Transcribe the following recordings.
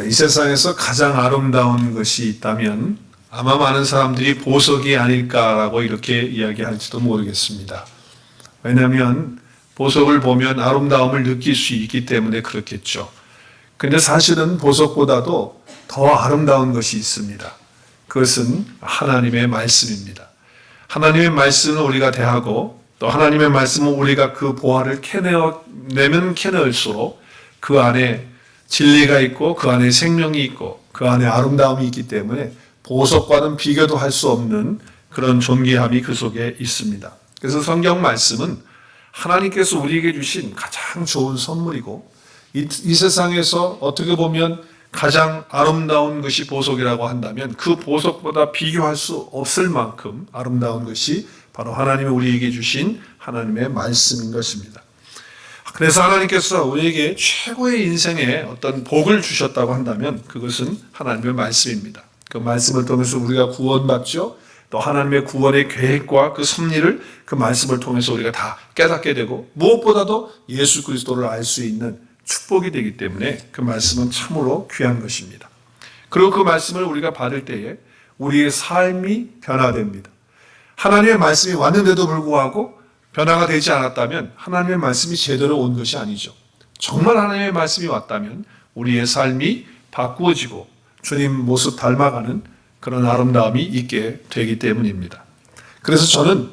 이 세상에서 가장 아름다운 것이 있다면 아마 많은 사람들이 보석이 아닐까라고 이렇게 이야기할지도 모르겠습니다. 왜냐하면 보석을 보면 아름다움을 느낄 수 있기 때문에 그렇겠죠. 근데 사실은 보석보다도 더 아름다운 것이 있습니다. 그것은 하나님의 말씀입니다. 하나님의 말씀을 우리가 대하고 또 하나님의 말씀은 우리가 그 보화를 캐내면 캐낼수록 그 안에 진리가 있고 그 안에 생명이 있고 그 안에 아름다움이 있기 때문에 보석과는 비교도 할 수 없는 그런 존귀함이 그 속에 있습니다. 그래서 성경 말씀은 하나님께서 우리에게 주신 가장 좋은 선물이고 이 세상에서 어떻게 보면 가장 아름다운 것이 보석이라고 한다면 그 보석보다 비교할 수 없을 만큼 아름다운 것이 바로 하나님이 우리에게 주신 하나님의 말씀인 것입니다. 그래서 하나님께서 우리에게 최고의 인생에 어떤 복을 주셨다고 한다면 그것은 하나님의 말씀입니다. 그 말씀을 통해서 우리가 구원받죠. 또 하나님의 구원의 계획과 그 섭리를 그 말씀을 통해서 우리가 다 깨닫게 되고 무엇보다도 예수 그리스도를 알 수 있는 축복이 되기 때문에 그 말씀은 참으로 귀한 것입니다. 그리고 그 말씀을 우리가 받을 때에 우리의 삶이 변화됩니다. 하나님의 말씀이 왔는데도 불구하고 변화가 되지 않았다면 하나님의 말씀이 제대로 온 것이 아니죠. 정말 하나님의 말씀이 왔다면 우리의 삶이 바꾸어지고 주님 모습 닮아가는 그런 아름다움이 있게 되기 때문입니다. 그래서 저는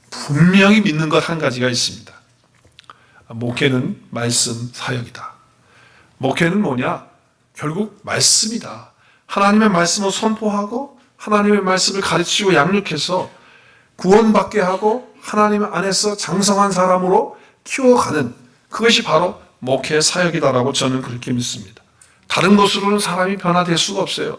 분명히 믿는 것 한 가지가 있습니다. 목회는 말씀 사역이다. 목회는 뭐냐? 결국 말씀이다. 하나님의 말씀을 선포하고 하나님의 말씀을 가르치고 양육해서 구원받게 하고 하나님 안에서 장성한 사람으로 키워가는 그것이 바로 목회 사역이다라고 저는 그렇게 믿습니다. 다른 것으로는 사람이 변화될 수가 없어요.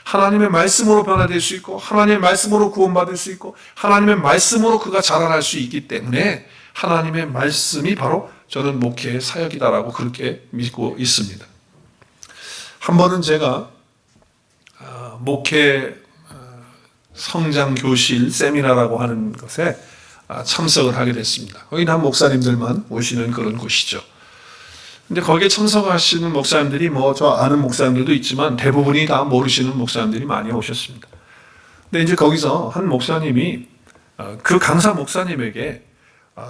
하나님의 말씀으로 변화될 수 있고 하나님의 말씀으로 구원받을 수 있고 하나님의 말씀으로 그가 자라날 수 있기 때문에 하나님의 말씀이 바로 저는 목회의 사역이다라고 그렇게 믿고 있습니다. 한 번은 제가 목회 성장교실 세미나라고 하는 것에 참석을 하게 됐습니다. 거기는 한 목사님들만 오시는 그런 곳이죠. 근데 거기에 참석하시는 목사님들이 저 아는 목사님들도 있지만 대부분이 다 모르시는 목사님들이 많이 오셨습니다. 근데 이제 거기서 한 목사님이 그 강사 목사님에게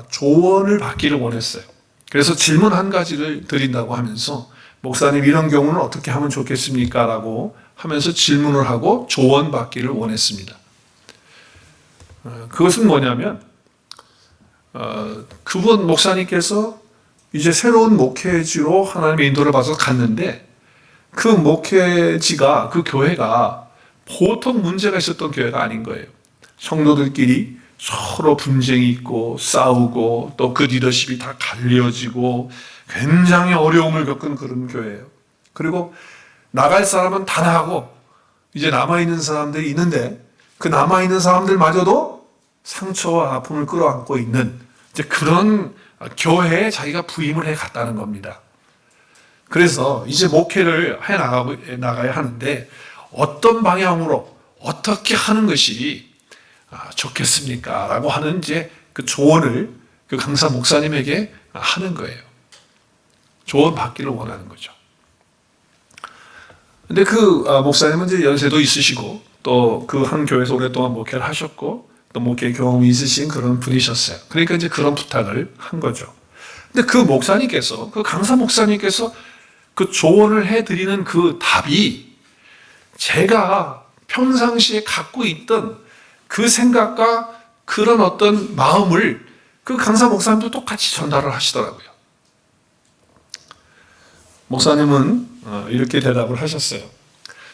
조언을 받기를 원했어요. 그래서 질문 한 가지를 드린다고 하면서 목사님 이런 경우는 어떻게 하면 좋겠습니까? 라고 하면서 질문을 하고 조언 받기를 원했습니다. 그것은 뭐냐면 그분 목사님께서 이제 새로운 목회지로 하나님의 인도를 받아서 갔는데 그 목회지가 그 교회가 보통 문제가 있었던 교회가 아닌 거예요. 성도들끼리 서로 분쟁이 있고 싸우고 또 그 리더십이 다 갈려지고 굉장히 어려움을 겪은 그런 교회예요. 그리고 나갈 사람은 다 나가고 이제 남아있는 사람들이 있는데 그 남아있는 사람들마저도 상처와 아픔을 끌어안고 있는 이제 그런 교회에 자기가 부임을 해 갔다는 겁니다. 그래서 이제 목회를 해 나가야 하는데 어떤 방향으로 어떻게 하는 것이 좋겠습니까? 라고 하는 이제 그 조언을 그 강사 목사님에게 하는 거예요. 조언 받기를 원하는 거죠. 근데 그 목사님은 이제 연세도 있으시고 또 그 한 교회에서 오랫동안 목회를 하셨고 또 목회 경험이 있으신 그런 분이셨어요. 그러니까 이제 그런 부탁을 한 거죠. 근데 그 목사님께서, 그 강사 목사님께서 그 조언을 해드리는 그 답이 제가 평상시에 갖고 있던 그 생각과 그런 어떤 마음을 그 강사 목사님도 똑같이 전달을 하시더라고요. 목사님은 이렇게 대답을 하셨어요.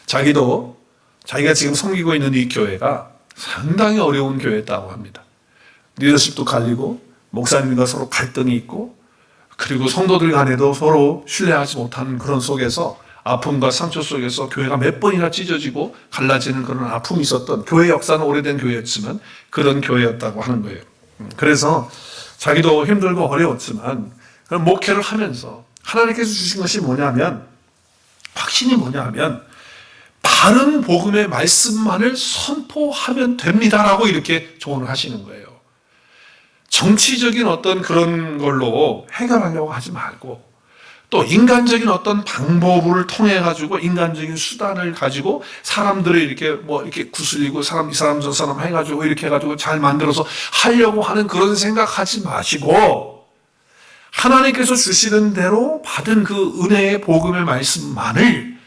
자기가 지금 섬기고 있는 이 교회가 상당히 어려운 교회였다고 합니다. 리더십도 갈리고 목사님과 서로 갈등이 있고 그리고 성도들 간에도 서로 신뢰하지 못하는 그런 속에서 아픔과 상처 속에서 교회가 몇 번이나 찢어지고 갈라지는 그런 아픔이 있었던 교회 역사는 오래된 교회였지만 그런 교회였다고 하는 거예요. 그래서 자기도 힘들고 어려웠지만 그런 목회를 하면서 하나님께서 주신 것이 뭐냐면 확신이 뭐냐면 바른 복음의 말씀만을 선포하면 됩니다라고 이렇게 조언을 하시는 거예요. 정치적인 어떤 그런 걸로 해결하려고 하지 말고 또 인간적인 어떤 방법을 통해 가지고 인간적인 수단을 가지고 사람들을 이렇게 구슬리고 이 사람 저 사람 해가지고 이렇게 해가지고 잘 만들어서 하려고 하는 그런 생각하지 마시고 하나님께서 주시는 대로 받은 그 은혜의 복음의 말씀만을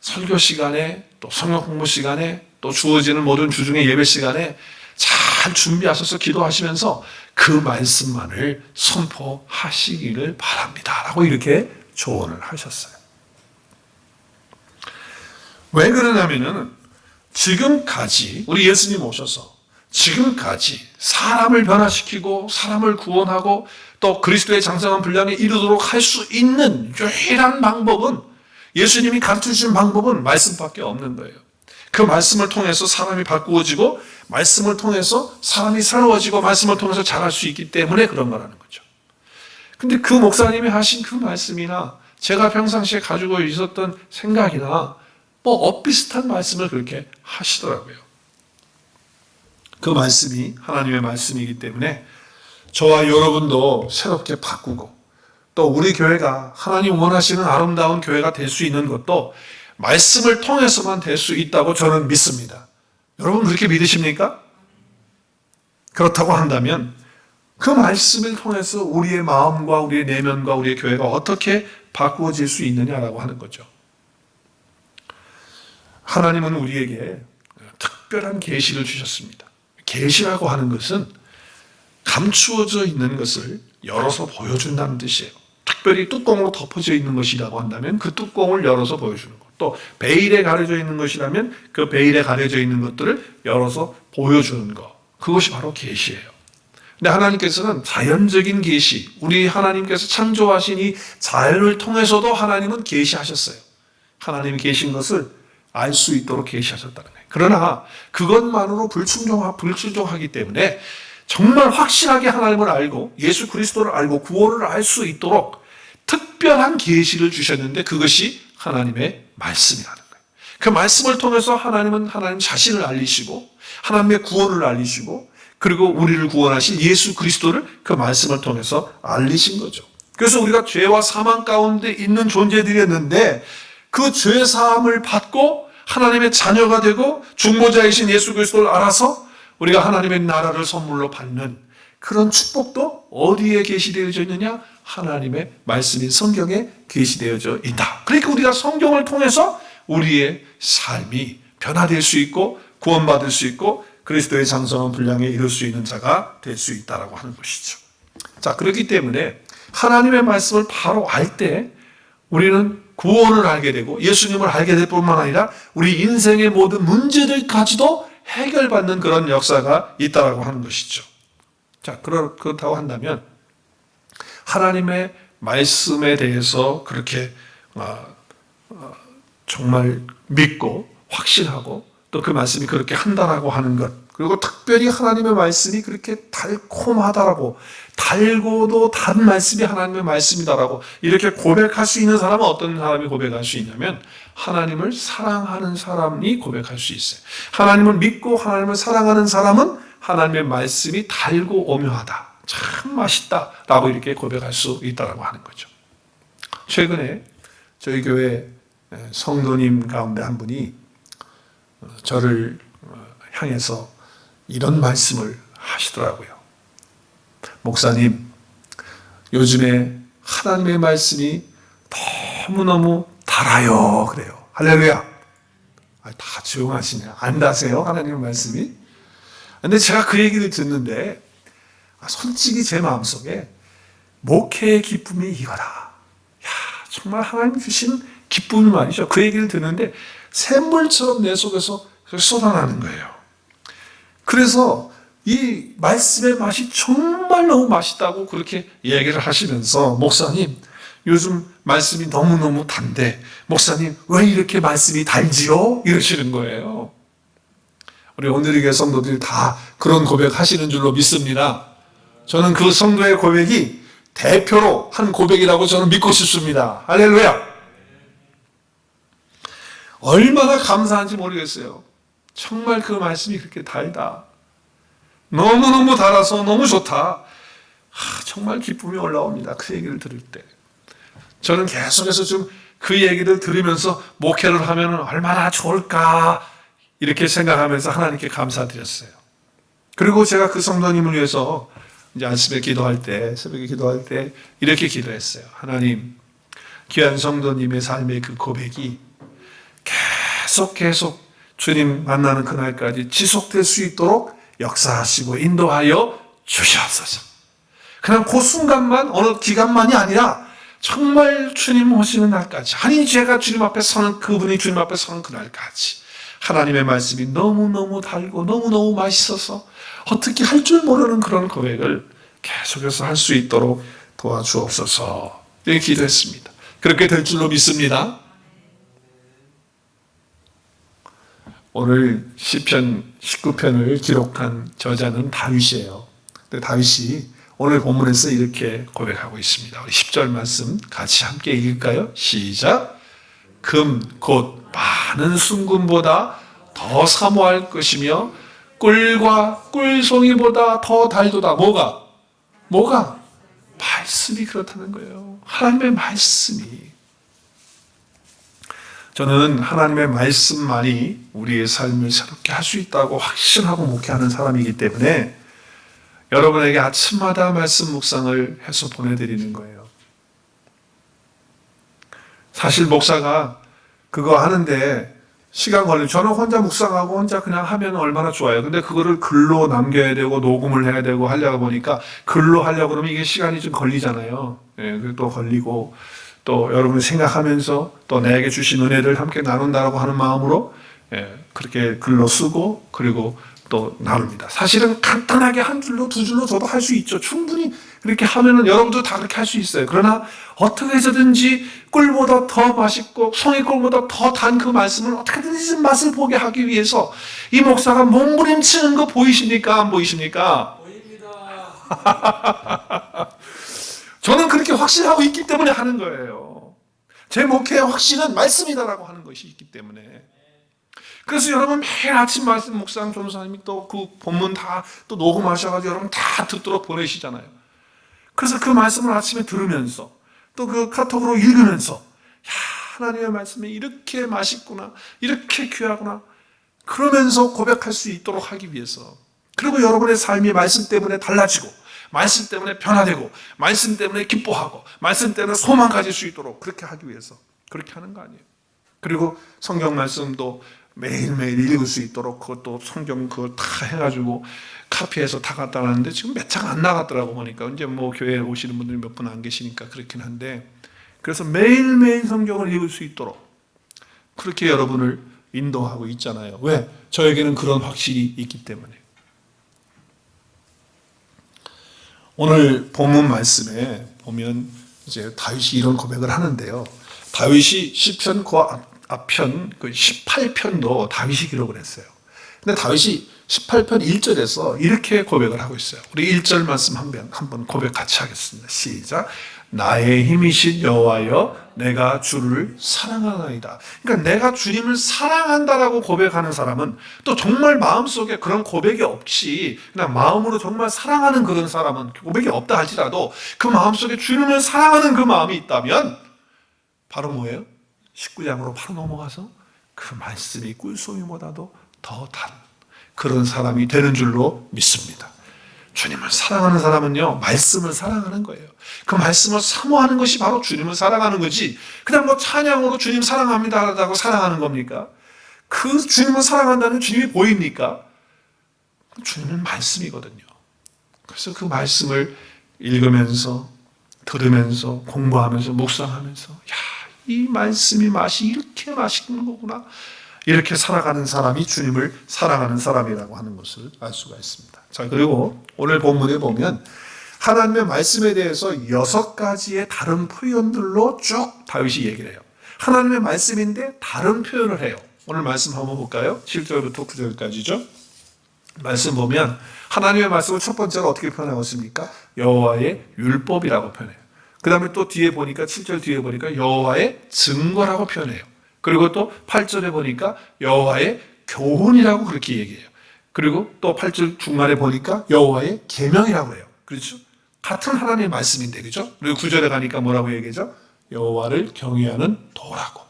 설교 시간에 또 성경 공부 시간에 또 주어지는 모든 주중의 예배 시간에 잘 준비하셔서 기도하시면서 그 말씀만을 선포하시기를 바랍니다. 라고 이렇게 조언을 하셨어요. 왜 그러냐면은 지금까지 우리 예수님 오셔서 지금까지 사람을 변화시키고 사람을 구원하고 또 그리스도의 장성한 분량에 이르도록 할 수 있는 유일한 방법은 예수님이 가르쳐주신 방법은 말씀밖에 없는 거예요. 그 말씀을 통해서 사람이 바꾸어지고 말씀을 통해서 사람이 새로워지고 말씀을 통해서 자랄 수 있기 때문에 그런 거라는 거죠. 근데 그 목사님이 하신 그 말씀이나 제가 평상시에 가지고 있었던 생각이나 뭐 엇비슷한 말씀을 그렇게 하시더라고요. 그 말씀이 하나님의 말씀이기 때문에 저와 여러분도 새롭게 바꾸고 또 우리 교회가 하나님 원하시는 아름다운 교회가 될 수 있는 것도 말씀을 통해서만 될 수 있다고 저는 믿습니다. 여러분 그렇게 믿으십니까? 그렇다고 한다면 그 말씀을 통해서 우리의 마음과 우리의 내면과 우리의 교회가 어떻게 바꾸어질 수 있느냐라고 하는 거죠. 하나님은 우리에게 특별한 계시를 주셨습니다. 계시라고 하는 것은 감추어져 있는 것을 열어서 보여준다는 뜻이에요. 특별히 뚜껑으로 덮어져 있는 것이라고 한다면 그 뚜껑을 열어서 보여주는 것. 또 베일에 가려져 있는 것이라면 그 베일에 가려져 있는 것들을 열어서 보여주는 것. 그것이 바로 계시예요. 근데 하나님께서는 자연적인 계시, 우리 하나님께서 창조하신 이 자연을 통해서도 하나님은 계시하셨어요. 하나님이 계신 것을 알 수 있도록 계시하셨다는 거예요. 그러나 그것만으로 불충족하기 때문에 정말 확실하게 하나님을 알고 예수 그리스도를 알고 구원을 알 수 있도록 특별한 계시를 주셨는데 그것이 하나님의 말씀이라는 거예요. 그 말씀을 통해서 하나님은 하나님 자신을 알리시고 하나님의 구원을 알리시고 그리고 우리를 구원하신 예수 그리스도를 그 말씀을 통해서 알리신 거죠. 그래서 우리가 죄와 사망 가운데 있는 존재들이었는데 그 죄 사함을 받고 하나님의 자녀가 되고 중보자이신 예수 그리스도를 알아서 우리가 하나님의 나라를 선물로 받는 그런 축복도 어디에 계시되어져 있느냐? 하나님의 말씀인 성경에 계시되어져 있다. 그러니까 우리가 성경을 통해서 우리의 삶이 변화될 수 있고 구원받을 수 있고 그리스도의 장성한 분량에 이룰 수 있는 자가 될 수 있다라고 하는 것이죠. 자, 그렇기 때문에 하나님의 말씀을 바로 알 때 우리는 구원을 알게 되고 예수님을 알게 될 뿐만 아니라 우리 인생의 모든 문제들까지도 해결받는 그런 역사가 있다라고 하는 것이죠. 자, 그렇다고 한다면 하나님의 말씀에 대해서 그렇게 정말 믿고 확신하고 또 그 말씀이 그렇게 한다라고 하는 것, 그리고 특별히 하나님의 말씀이 그렇게 달콤하다라고 달고도 단 말씀이 하나님의 말씀이다라고 이렇게 고백할 수 있는 사람은 어떤 사람이 고백할 수 있냐면 하나님을 사랑하는 사람이 고백할 수 있어요. 하나님을 믿고 하나님을 사랑하는 사람은 하나님의 말씀이 달고 오묘하다, 참 맛있다라고 이렇게 고백할 수 있다라고 하는 거죠. 최근에 저희 교회 성도님 가운데 한 분이 저를 향해서 이런 말씀을 하시더라고요. 목사님, 요즘에 하나님의 말씀이 너무너무 달아요. 그래요. 할렐루야. 다 조용하시네. 안다세요? 하나님의 말씀이? 근데 제가 그 얘기를 듣는데 솔직히 제 마음속에 목회의 기쁨이 이거다. 야, 정말 하나님 주신 기쁨이 말이죠. 그 얘기를 듣는데 샘물처럼 내 속에서 쏟아나는 거예요. 그래서 이 말씀의 맛이 정말 너무 맛있다고 그렇게 얘기를 하시면서 목사님, 요즘 말씀이 너무너무 단데 목사님 왜 이렇게 말씀이 달지요? 이러시는 거예요. 우리 오늘의 교회 성도들이 다 그런 고백 하시는 줄로 믿습니다. 저는 그 성도의 고백이 대표로 한 고백이라고 저는 믿고 싶습니다. 할렐루야. 얼마나 감사한지 모르겠어요. 정말 그 말씀이 그렇게 달다. 너무너무 달아서 너무 좋다. 정말 기쁨이 올라옵니다. 그 얘기를 들을 때. 저는 계속해서 좀 그 얘기를 들으면서 목회를 하면 얼마나 좋을까 이렇게 생각하면서 하나님께 감사드렸어요. 그리고 제가 그 성도님을 위해서 이제 아침에 기도할 때, 새벽에 기도할 때 이렇게 기도했어요. 하나님, 귀한 성도님의 삶의 그 고백이 계속 주님 만나는 그날까지 지속될 수 있도록 역사하시고 인도하여 주시옵소서. 그냥 그 순간만, 어느 기간만이 아니라 정말 주님 오시는 날까지, 아니 제가 주님 앞에 서는, 그분이 주님 앞에 서는 그날까지 하나님의 말씀이 너무너무 달고 너무너무 맛있어서 어떻게 할 줄 모르는 그런 고백을 계속해서 할 수 있도록 도와주옵소서. 이렇게 기도했습니다. 그렇게 될 줄로 믿습니다. 오늘 시편 19편을 기록한 저자는 다윗이에요. 근데 다윗이 오늘 본문에서 이렇게 고백하고 있습니다. 우리 10절 말씀 같이 함께 읽을까요? 시작. 금 곧 많은 순금보다 더 사모할 것이며 꿀과 꿀송이보다 더 달도다. 뭐가? 말씀이 그렇다는 거예요. 하나님의 말씀이. 저는 하나님의 말씀만이 우리의 삶을 새롭게 할 수 있다고 확신하고 목회하는 사람이기 때문에 여러분에게 아침마다 말씀 묵상을 해서 보내드리는 거예요. 사실 목사가 그거 하는데 시간 걸리고, 저는 혼자 묵상하고 혼자 그냥 하면 얼마나 좋아요. 근데 그거를 글로 남겨야 되고 녹음을 해야 되고 하려고 보니까 글로 하려고 그러면 이게 시간이 좀 걸리잖아요. 예, 또 걸리고 또 여러분 생각하면서 또 나에게 주신 은혜를 함께 나눈다라고 하는 마음으로 그렇게 글로 쓰고 그리고 또 나눕니다. 사실은 간단하게 한 줄로 두 줄로 저도 할 수 있죠. 충분히 그렇게 하면은 여러분도 다 그렇게 할 수 있어요. 그러나 어떻게 해서든지 꿀보다 더 맛있고 송이꿀보다 더 단 그 말씀을 어떻게든지 맛을 보게 하기 위해서 이 목사가 몸부림치는 거 보이십니까? 안 보이십니까? 보입니다. 저는 그렇게 확신하고 있기 때문에 하는 거예요. 제 목회의 확신은 말씀이다라고 하는 것이 있기 때문에. 그래서 여러분 매일 아침 말씀 묵상 전사님이 또 그 본문 다 또 녹음하셔가지고 여러분 다 듣도록 보내시잖아요. 그래서 그 말씀을 아침에 들으면서 또 그 카톡으로 읽으면서 야, 하나님의 말씀이 이렇게 맛있구나, 이렇게 귀하구나 그러면서 고백할 수 있도록 하기 위해서, 그리고 여러분의 삶이 말씀 때문에 달라지고 말씀 때문에 변화되고 말씀 때문에 기뻐하고 말씀 때문에 소망 가질 수 있도록 그렇게 하기 위해서 그렇게 하는 거 아니에요. 그리고 성경 말씀도 매일매일 읽을 수 있도록 그것도 성경 그걸 다 해가지고 카피해서 다 갖다 놨는데 지금 몇 장 안 나갔더라고 보니까. 이제 뭐 교회에 오시는 분들이 몇 분 안 계시니까 그렇긴 한데, 그래서 매일매일 성경을 읽을 수 있도록 그렇게 여러분을 인도하고 있잖아요. 왜? 저에게는 그런 확신이 있기 때문에. 오늘 본문 말씀에 보면 이제 다윗이 이런 고백을 하는데요. 다윗이 시편 그 앞편 그 18편도 다윗이 기록을 했어요. 근데 다윗이 18편 1절에서 이렇게 고백을 하고 있어요. 우리 1절 말씀 한번 고백 같이 하겠습니다. 시작. 나의 힘이신 여호와여 내가 주를 사랑하나이다. 그러니까 내가 주님을 사랑한다라고 고백하는 사람은, 또 정말 마음속에 그런 고백이 없이 그냥 마음으로 정말 사랑하는 그런 사람은, 고백이 없다 할지라도 그 마음속에 주님을 사랑하는 그 마음이 있다면 바로 뭐예요? 19장으로 바로 넘어가서 그 말씀이 꿀송이보다도 더 단 그런 사람이 되는 줄로 믿습니다. 주님을 사랑하는 사람은요, 말씀을 사랑하는 거예요. 그 말씀을 사모하는 것이 바로 주님을 사랑하는 거지, 그냥 뭐 찬양으로 주님 사랑합니다 하다고 사랑하는 겁니까? 그 주님을 사랑한다는 주님이 보입니까? 주님은 말씀이거든요. 그래서 그 말씀을 읽으면서 들으면서 공부하면서 묵상하면서 야, 이 말씀이 맛이 이렇게 맛있는 거구나, 이렇게 살아가는 사람이 주님을 사랑하는 사람이라고 하는 것을 알 수가 있습니다. 자, 그리고 오늘 본문에 보면 하나님의 말씀에 대해서 6가지의 다른 표현들로 쭉 다윗이 얘기를 해요. 하나님의 말씀인데 다른 표현을 해요. 오늘 말씀 한번 볼까요? 7절부터 9절까지죠. 말씀 보면 하나님의 말씀을 첫 번째로 어떻게 표현하고 있습니까? 여호와의 율법이라고 표현해요. 그 다음에 또 뒤에 보니까 7절 뒤에 보니까 여호와의 증거라고 표현해요. 그리고 또 8절에 보니까 여호와의 교훈이라고 그렇게 얘기해요. 그리고 또 8절 중간에 보니까 여호와의 계명이라고 해요. 그렇죠? 같은 하나님의 말씀인데, 그렇죠? 그리고 9절에 가니까 뭐라고 얘기하죠? 여호와를 경외하는 도라고,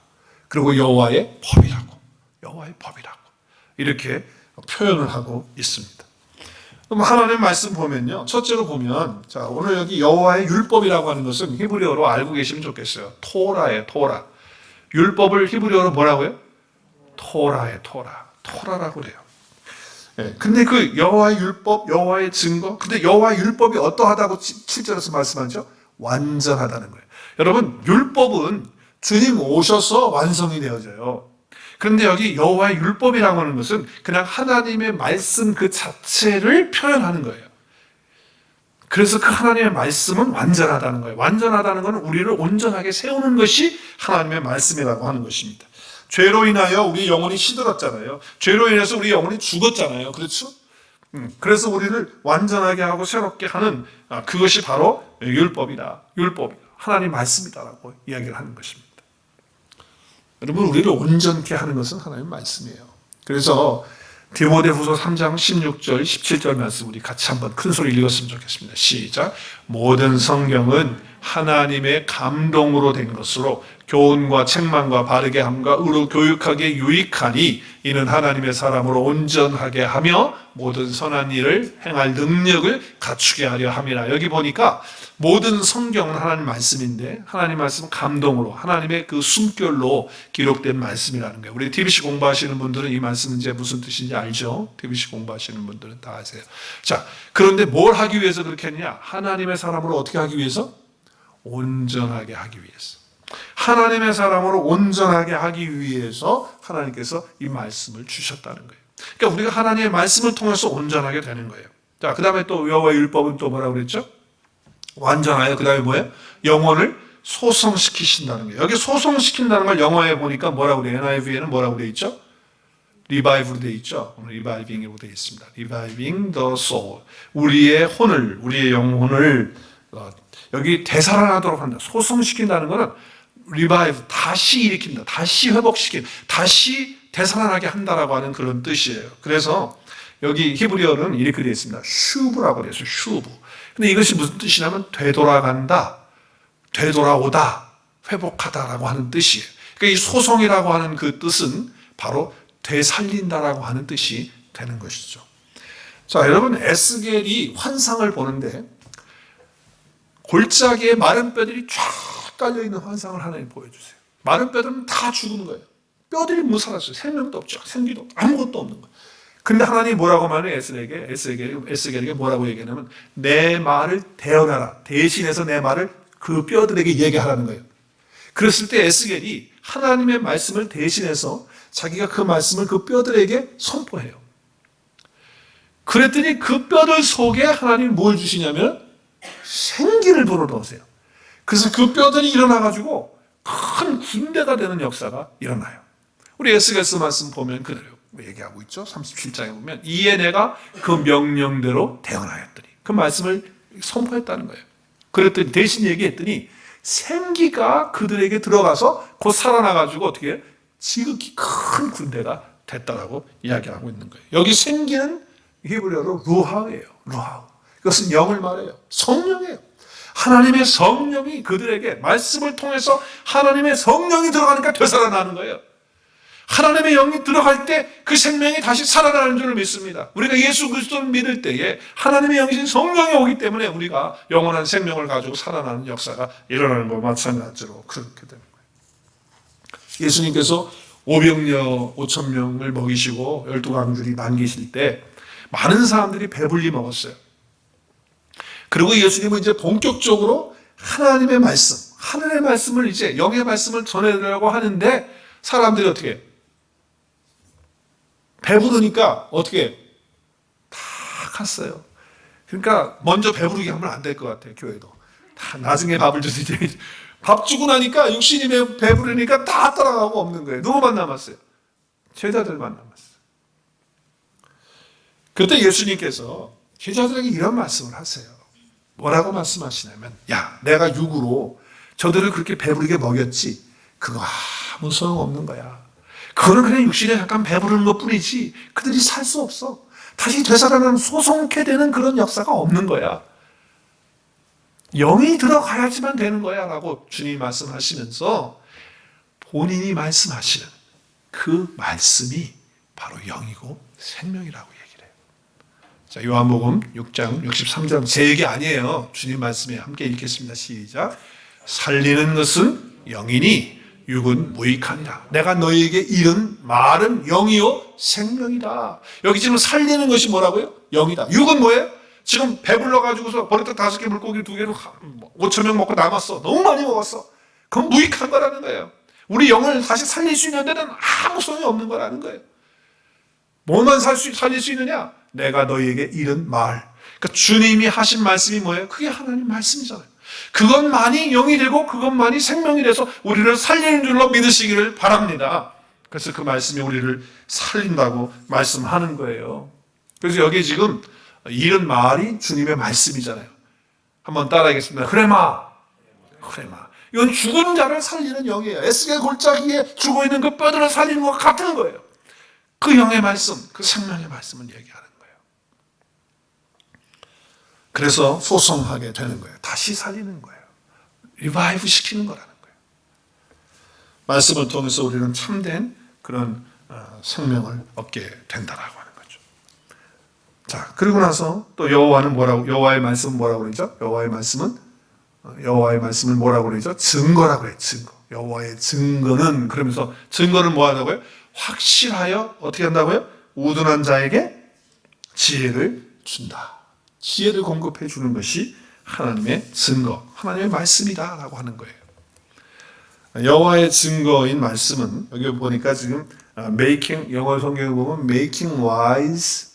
그리고 여호와의 법이라고, 여호와의 법이라고 이렇게 표현을 하고 있습니다. 그럼 하나님의 말씀 보면요, 첫째로 보면, 자, 오늘 여기 여호와의 율법이라고 하는 것은 히브리어로 알고 계시면 좋겠어요. 토라예요, 토라. 율법을 히브리어로 뭐라고요? 토라예요, 토라. 토라라고 그래요. 예, 근데 그 여호와의 율법, 여호와의 증거, 근데 여호와의 율법이 어떠하다고 7절에서 말씀하죠? 완전하다는 거예요. 여러분, 율법은 주님 오셔서 완성이 되어져요. 그런데 여기 여호와의 율법이라고 하는 것은 그냥 하나님의 말씀 그 자체를 표현하는 거예요. 그래서 그 하나님의 말씀은 완전하다는 거예요. 완전하다는 것은 우리를 온전하게 세우는 것이 하나님의 말씀이라고 하는 것입니다. 죄로 인하여 우리 영혼이 시들었잖아요. 죄로 인해서 우리 영혼이 죽었잖아요. 그렇죠? 그래서 우리를 완전하게 하고 새롭게 하는 그것이 바로 율법이다. 율법이다. 하나님 말씀이다라고 이야기를 하는 것입니다. 여러분, 우리를 온전케 하는 것은 하나님 말씀이에요. 그래서 디모데후서 3장 16절, 17절 말씀 우리 같이 한번 큰 소리 읽었으면 좋겠습니다. 시작. 모든 성경은 하나님의 감동으로 된 것으로 교훈과 책망과 바르게 함과 의로 교육하기에 유익하니 이는 하나님의 사람으로 온전하게 하며 모든 선한 일을 행할 능력을 갖추게 하려 함이라. 여기 보니까 모든 성경은 하나님 말씀인데 하나님 말씀은 감동으로 하나님의 그 숨결로 기록된 말씀이라는 거예요. 우리 TBC 공부하시는 분들은 이 말씀은 이제 무슨 뜻인지 알죠? TBC 공부하시는 분들은 다 아세요. 자, 그런데 뭘 하기 위해서 그렇게 했냐? 하나님의 사람으로 어떻게 하기 위해서? 온전하게 하기 위해서. 하나님의 사람으로 온전하게 하기 위해서 하나님께서 이 말씀을 주셨다는 거예요. 그러니까 우리가 하나님의 말씀을 통해서 온전하게 되는 거예요. 자, 그 다음에 또 여호와의 율법은 또 뭐라고 그랬죠? 완전하여, 그 다음에 뭐예요? 영혼을 소성시키신다는 거예요. 여기 소성시킨다는 걸 영어에 보니까 뭐라고 그래요? NIV에는 뭐라고 되어 있죠? 리바이브로 되어 있죠? 리바이빙이라고 되어 있습니다. Reviving the soul. 우리의 혼을, 우리의 영혼을 여기 되살아나도록 한다. 소성시킨다는 것은 리바이브, 다시 일으킨다, 다시 회복시킨다, 다시 되살아나게 한다라고 하는 그런 뜻이에요. 그래서 여기 히브리어는 이렇게 되어 있습니다. 슈브라고 되어 있어요. 슈브. 근데 이것이 무슨 뜻이냐면 되돌아간다, 되돌아오다, 회복하다라고 하는 뜻이에요. 그러니까 이 소송이라고 하는 그 뜻은 바로 되살린다라고 하는 뜻이 되는 것이죠. 자, 여러분, 에스겔이 환상을 보는데 골짜기에 마른 뼈들이 쫙 깔려있는 환상을 하나님 보여주세요. 마른 뼈들은 다 죽은 거예요. 뼈들이 무사랐어요. 생명도 없죠. 생기도 없죠. 아무것도 없는 거예요. 근데 하나님이 뭐라고 말해요? 에스겔에게 뭐라고 얘기하냐면 내 말을 대언하라. 대신해서 내 말을 그 뼈들에게 얘기하라는 거예요. 그랬을 때 에스겔이 하나님의 말씀을 대신해서 자기가 그 말씀을 그 뼈들에게 선포해요. 그랬더니 그 뼈들 속에 하나님이 뭘 주시냐면 생기를 불어넣으세요. 그래서 그 뼈들이 일어나가지고 큰 군대가 되는 역사가 일어나요. 우리 에스겔서 말씀 보면 그래요. 얘기하고 있죠. 37장에 보면 이에 내가 그 명령대로 대언하였더니 그 말씀을 선포했다는 거예요. 그랬더니 대신 얘기했더니 생기가 그들에게 들어가서 곧 살아나가지고 어떻게 해요? 지극히 큰 군대가 됐다라고 이야기하고 있는 거예요. 여기 생기는 히브리어로 루하예요. 루하. 그것은 영을 말해요. 성령이에요. 하나님의 성령이 그들에게 말씀을 통해서 하나님의 성령이 들어가니까 되살아나는 거예요. 하나님의 영이 들어갈 때 그 생명이 다시 살아나는 줄 믿습니다. 우리가 예수 그리스도를 믿을 때에 하나님의 영이신 성령이 오기 때문에 우리가 영원한 생명을 가지고 살아나는 역사가 일어나는 것과 마찬가지로 그렇게 되는 거예요. 예수님께서 500여 5천 명을 먹이시고 12광줄이 남기실 때 많은 사람들이 배불리 먹었어요. 그리고 예수님은 이제 본격적으로 하나님의 말씀, 하늘의 말씀을 이제 영의 말씀을 전해드리려고 하는데 사람들이 어떻게 해요? 배부르니까 어떻게 다 갔어요. 그러니까 먼저 배부르게 하면 안 될 것 같아요. 교회도 다 나중에 밥을 주지. 밥 주고 나니까 육신이 배부르니까 다 따라가고 없는 거예요. 누구만 남았어요? 제자들만 남았어요. 그때 예수님께서 제자들에게 이런 말씀을 하세요. 뭐라고 말씀하시냐면 야, 내가 육으로 저들을 그렇게 배부르게 먹였지 그거 아무 소용없는 거야. 그거는 그냥 육신에 잠깐 배부르는 것뿐이지 그들이 살 수 없어. 다시 되살아나는 소송케 되는 그런 역사가 없는 거야. 영이 들어가야지만 되는 거야 라고 주님이 말씀하시면서 본인이 말씀하시는 그 말씀이 바로 영이고 생명이라고 얘기를 해요. 자, 요한복음 6장 63절 제 얘기 아니에요. 주님 말씀에 함께 읽겠습니다. 시작. 살리는 것은 영이니 육은 무익하니라. 내가 너희에게 이른 말은 영이요 생명이다. 여기 지금 살리는 것이 뭐라고요? 영이다. 육은 뭐예요? 지금 배불러가지고서 버렸던 5개 물고기 2개로 5,000명 먹고 남았어. 너무 많이 먹었어. 그건 무익한 거라는 거예요. 우리 영을 다시 살릴 수 있는 데는 아무 소용이 없는 거라는 거예요. 뭐만 살릴 수 있느냐? 내가 너희에게 이른 말. 그러니까 주님이 하신 말씀이 뭐예요? 그게 하나님 말씀이잖아요. 그것만이 영이 되고 그것만이 생명이 돼서 우리를 살리는 줄로 믿으시기를 바랍니다. 그래서 그 말씀이 우리를 살린다고 말씀하는 거예요. 그래서 여기 지금 이런 말이 주님의 말씀이잖아요. 한번 따라하겠습니다. 흐레마. 이건 죽은 자를 살리는 영이에요. 에스겔 골짜기에 죽어 있는 그 뼈들을 살리는 것과 같은 거예요. 그 영의 말씀, 그 생명의 말씀을 얘기하는 거예요. 그래서 소성하게 되는 거예요. 다시 살리는 거예요. 리바이브 시키는 거라는 거예요. 말씀을 통해서 우리는 참된 그런 생명을 얻게 된다라고 하는 거죠. 자, 그리고 나서 또 여호와의 말씀은 뭐라고 그러죠? 여호와의 말씀을 뭐라고 그러죠? 증거라고 그래요. 증거. 여호와의 증거는 그러면서 증거는 뭐 하다고요? 확실하여 어떻게 한다고요? 우둔한 자에게 지혜를 준다. 지혜를 공급해 주는 것이 하나님의 증거, 하나님의 말씀이다라고 하는 거예요. 여호와의 증거인 말씀은 여기 보니까 지금 영어 성경에 보면 making wise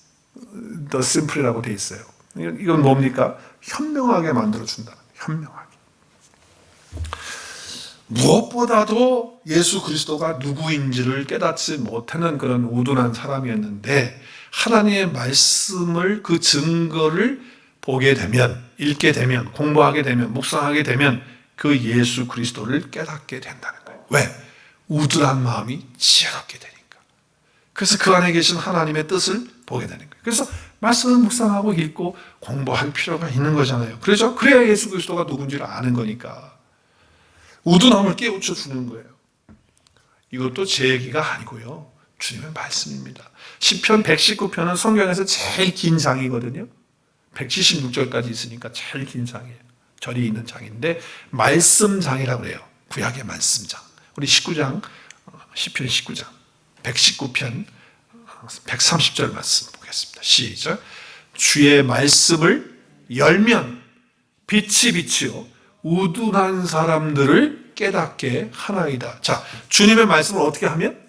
the simple이라고 돼 있어요. 이건 뭡니까? 현명하게 만들어 준다. 현명하게. 무엇보다도 예수 그리스도가 누구인지를 깨닫지 못하는 그런 우둔한 사람이었는데 하나님의 말씀을 그 증거를 보게 되면, 읽게 되면, 공부하게 되면, 묵상하게 되면 그 예수 그리스도를 깨닫게 된다는 거예요. 왜? 우둔한 마음이 지혜롭게 되니까. 그래서 그 안에 계신 하나님의 뜻을 보게 되는 거예요. 그래서 말씀을 묵상하고 읽고 공부할 필요가 있는 거잖아요. 그렇죠? 그래야 예수 그리스도가 누군지를 아는 거니까. 우둔함을 깨우쳐 주는 거예요. 이것도 제 얘기가 아니고요. 주님의 말씀입니다. 시편 119편은 성경에서 제일 긴 장이거든요. 176절까지 있으니까 제일 긴 장이에요. 절이 있는 장인데 말씀장이라고 그래요. 구약의 말씀장. 우리 19장, 시편 19장, 119편 130절 말씀 보겠습니다. 시작. 주의 말씀을 열면 빛이 비치요 우둔한 사람들을 깨닫게 하나이다. 자, 주님의 말씀을 어떻게 하면?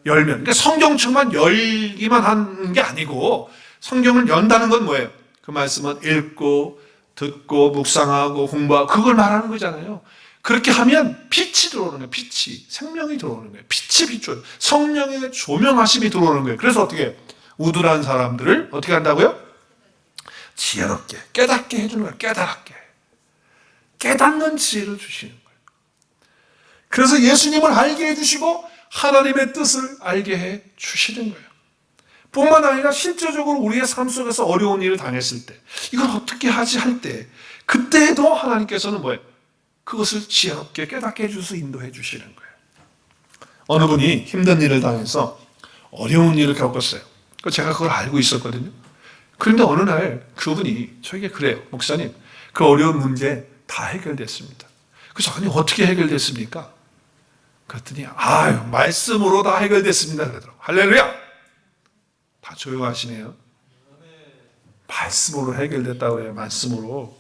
열면. 그러니까 성경책만 열기만 하는 게 아니고 성경을 연다는 건 뭐예요? 그 말씀은 읽고 듣고 묵상하고 공부하고 그걸 말하는 거잖아요. 그렇게 하면 빛이 들어오는 거예요. 빛이. 생명이 들어오는 거예요. 빛이 비춰요. 성령의 조명하심이 들어오는 거예요. 그래서 어떻게 해요? 우둔한 사람들을 어떻게 한다고요? 지혜롭게 깨닫게 해주는 거예요. 깨닫는 지혜를 주시는 거예요. 그래서 예수님을 알게 해주시고 하나님의 뜻을 알게 해주시는 거예요. 뿐만 아니라 실제적으로 우리의 삶 속에서 어려운 일을 당했을 때 이걸 어떻게 하지 할 때 그때도 하나님께서는 뭐예요? 그것을 지혜롭게 깨닫게 해주셔서 인도해 주시는 거예요. 어느 분이 힘든 일을 당해서 어려운 일을 겪었어요. 제가 그걸 알고 있었거든요. 그런데 어느 날 그분이 저에게 그래요. 목사님, 그 어려운 문제 다 해결됐습니다. 그래서 아니 어떻게 해결됐습니까? 그랬더니 말씀으로 다 해결됐습니다. 그러더라고요. 할렐루야! 다 조용하시네요. 말씀으로 해결됐다고 해요. 말씀으로.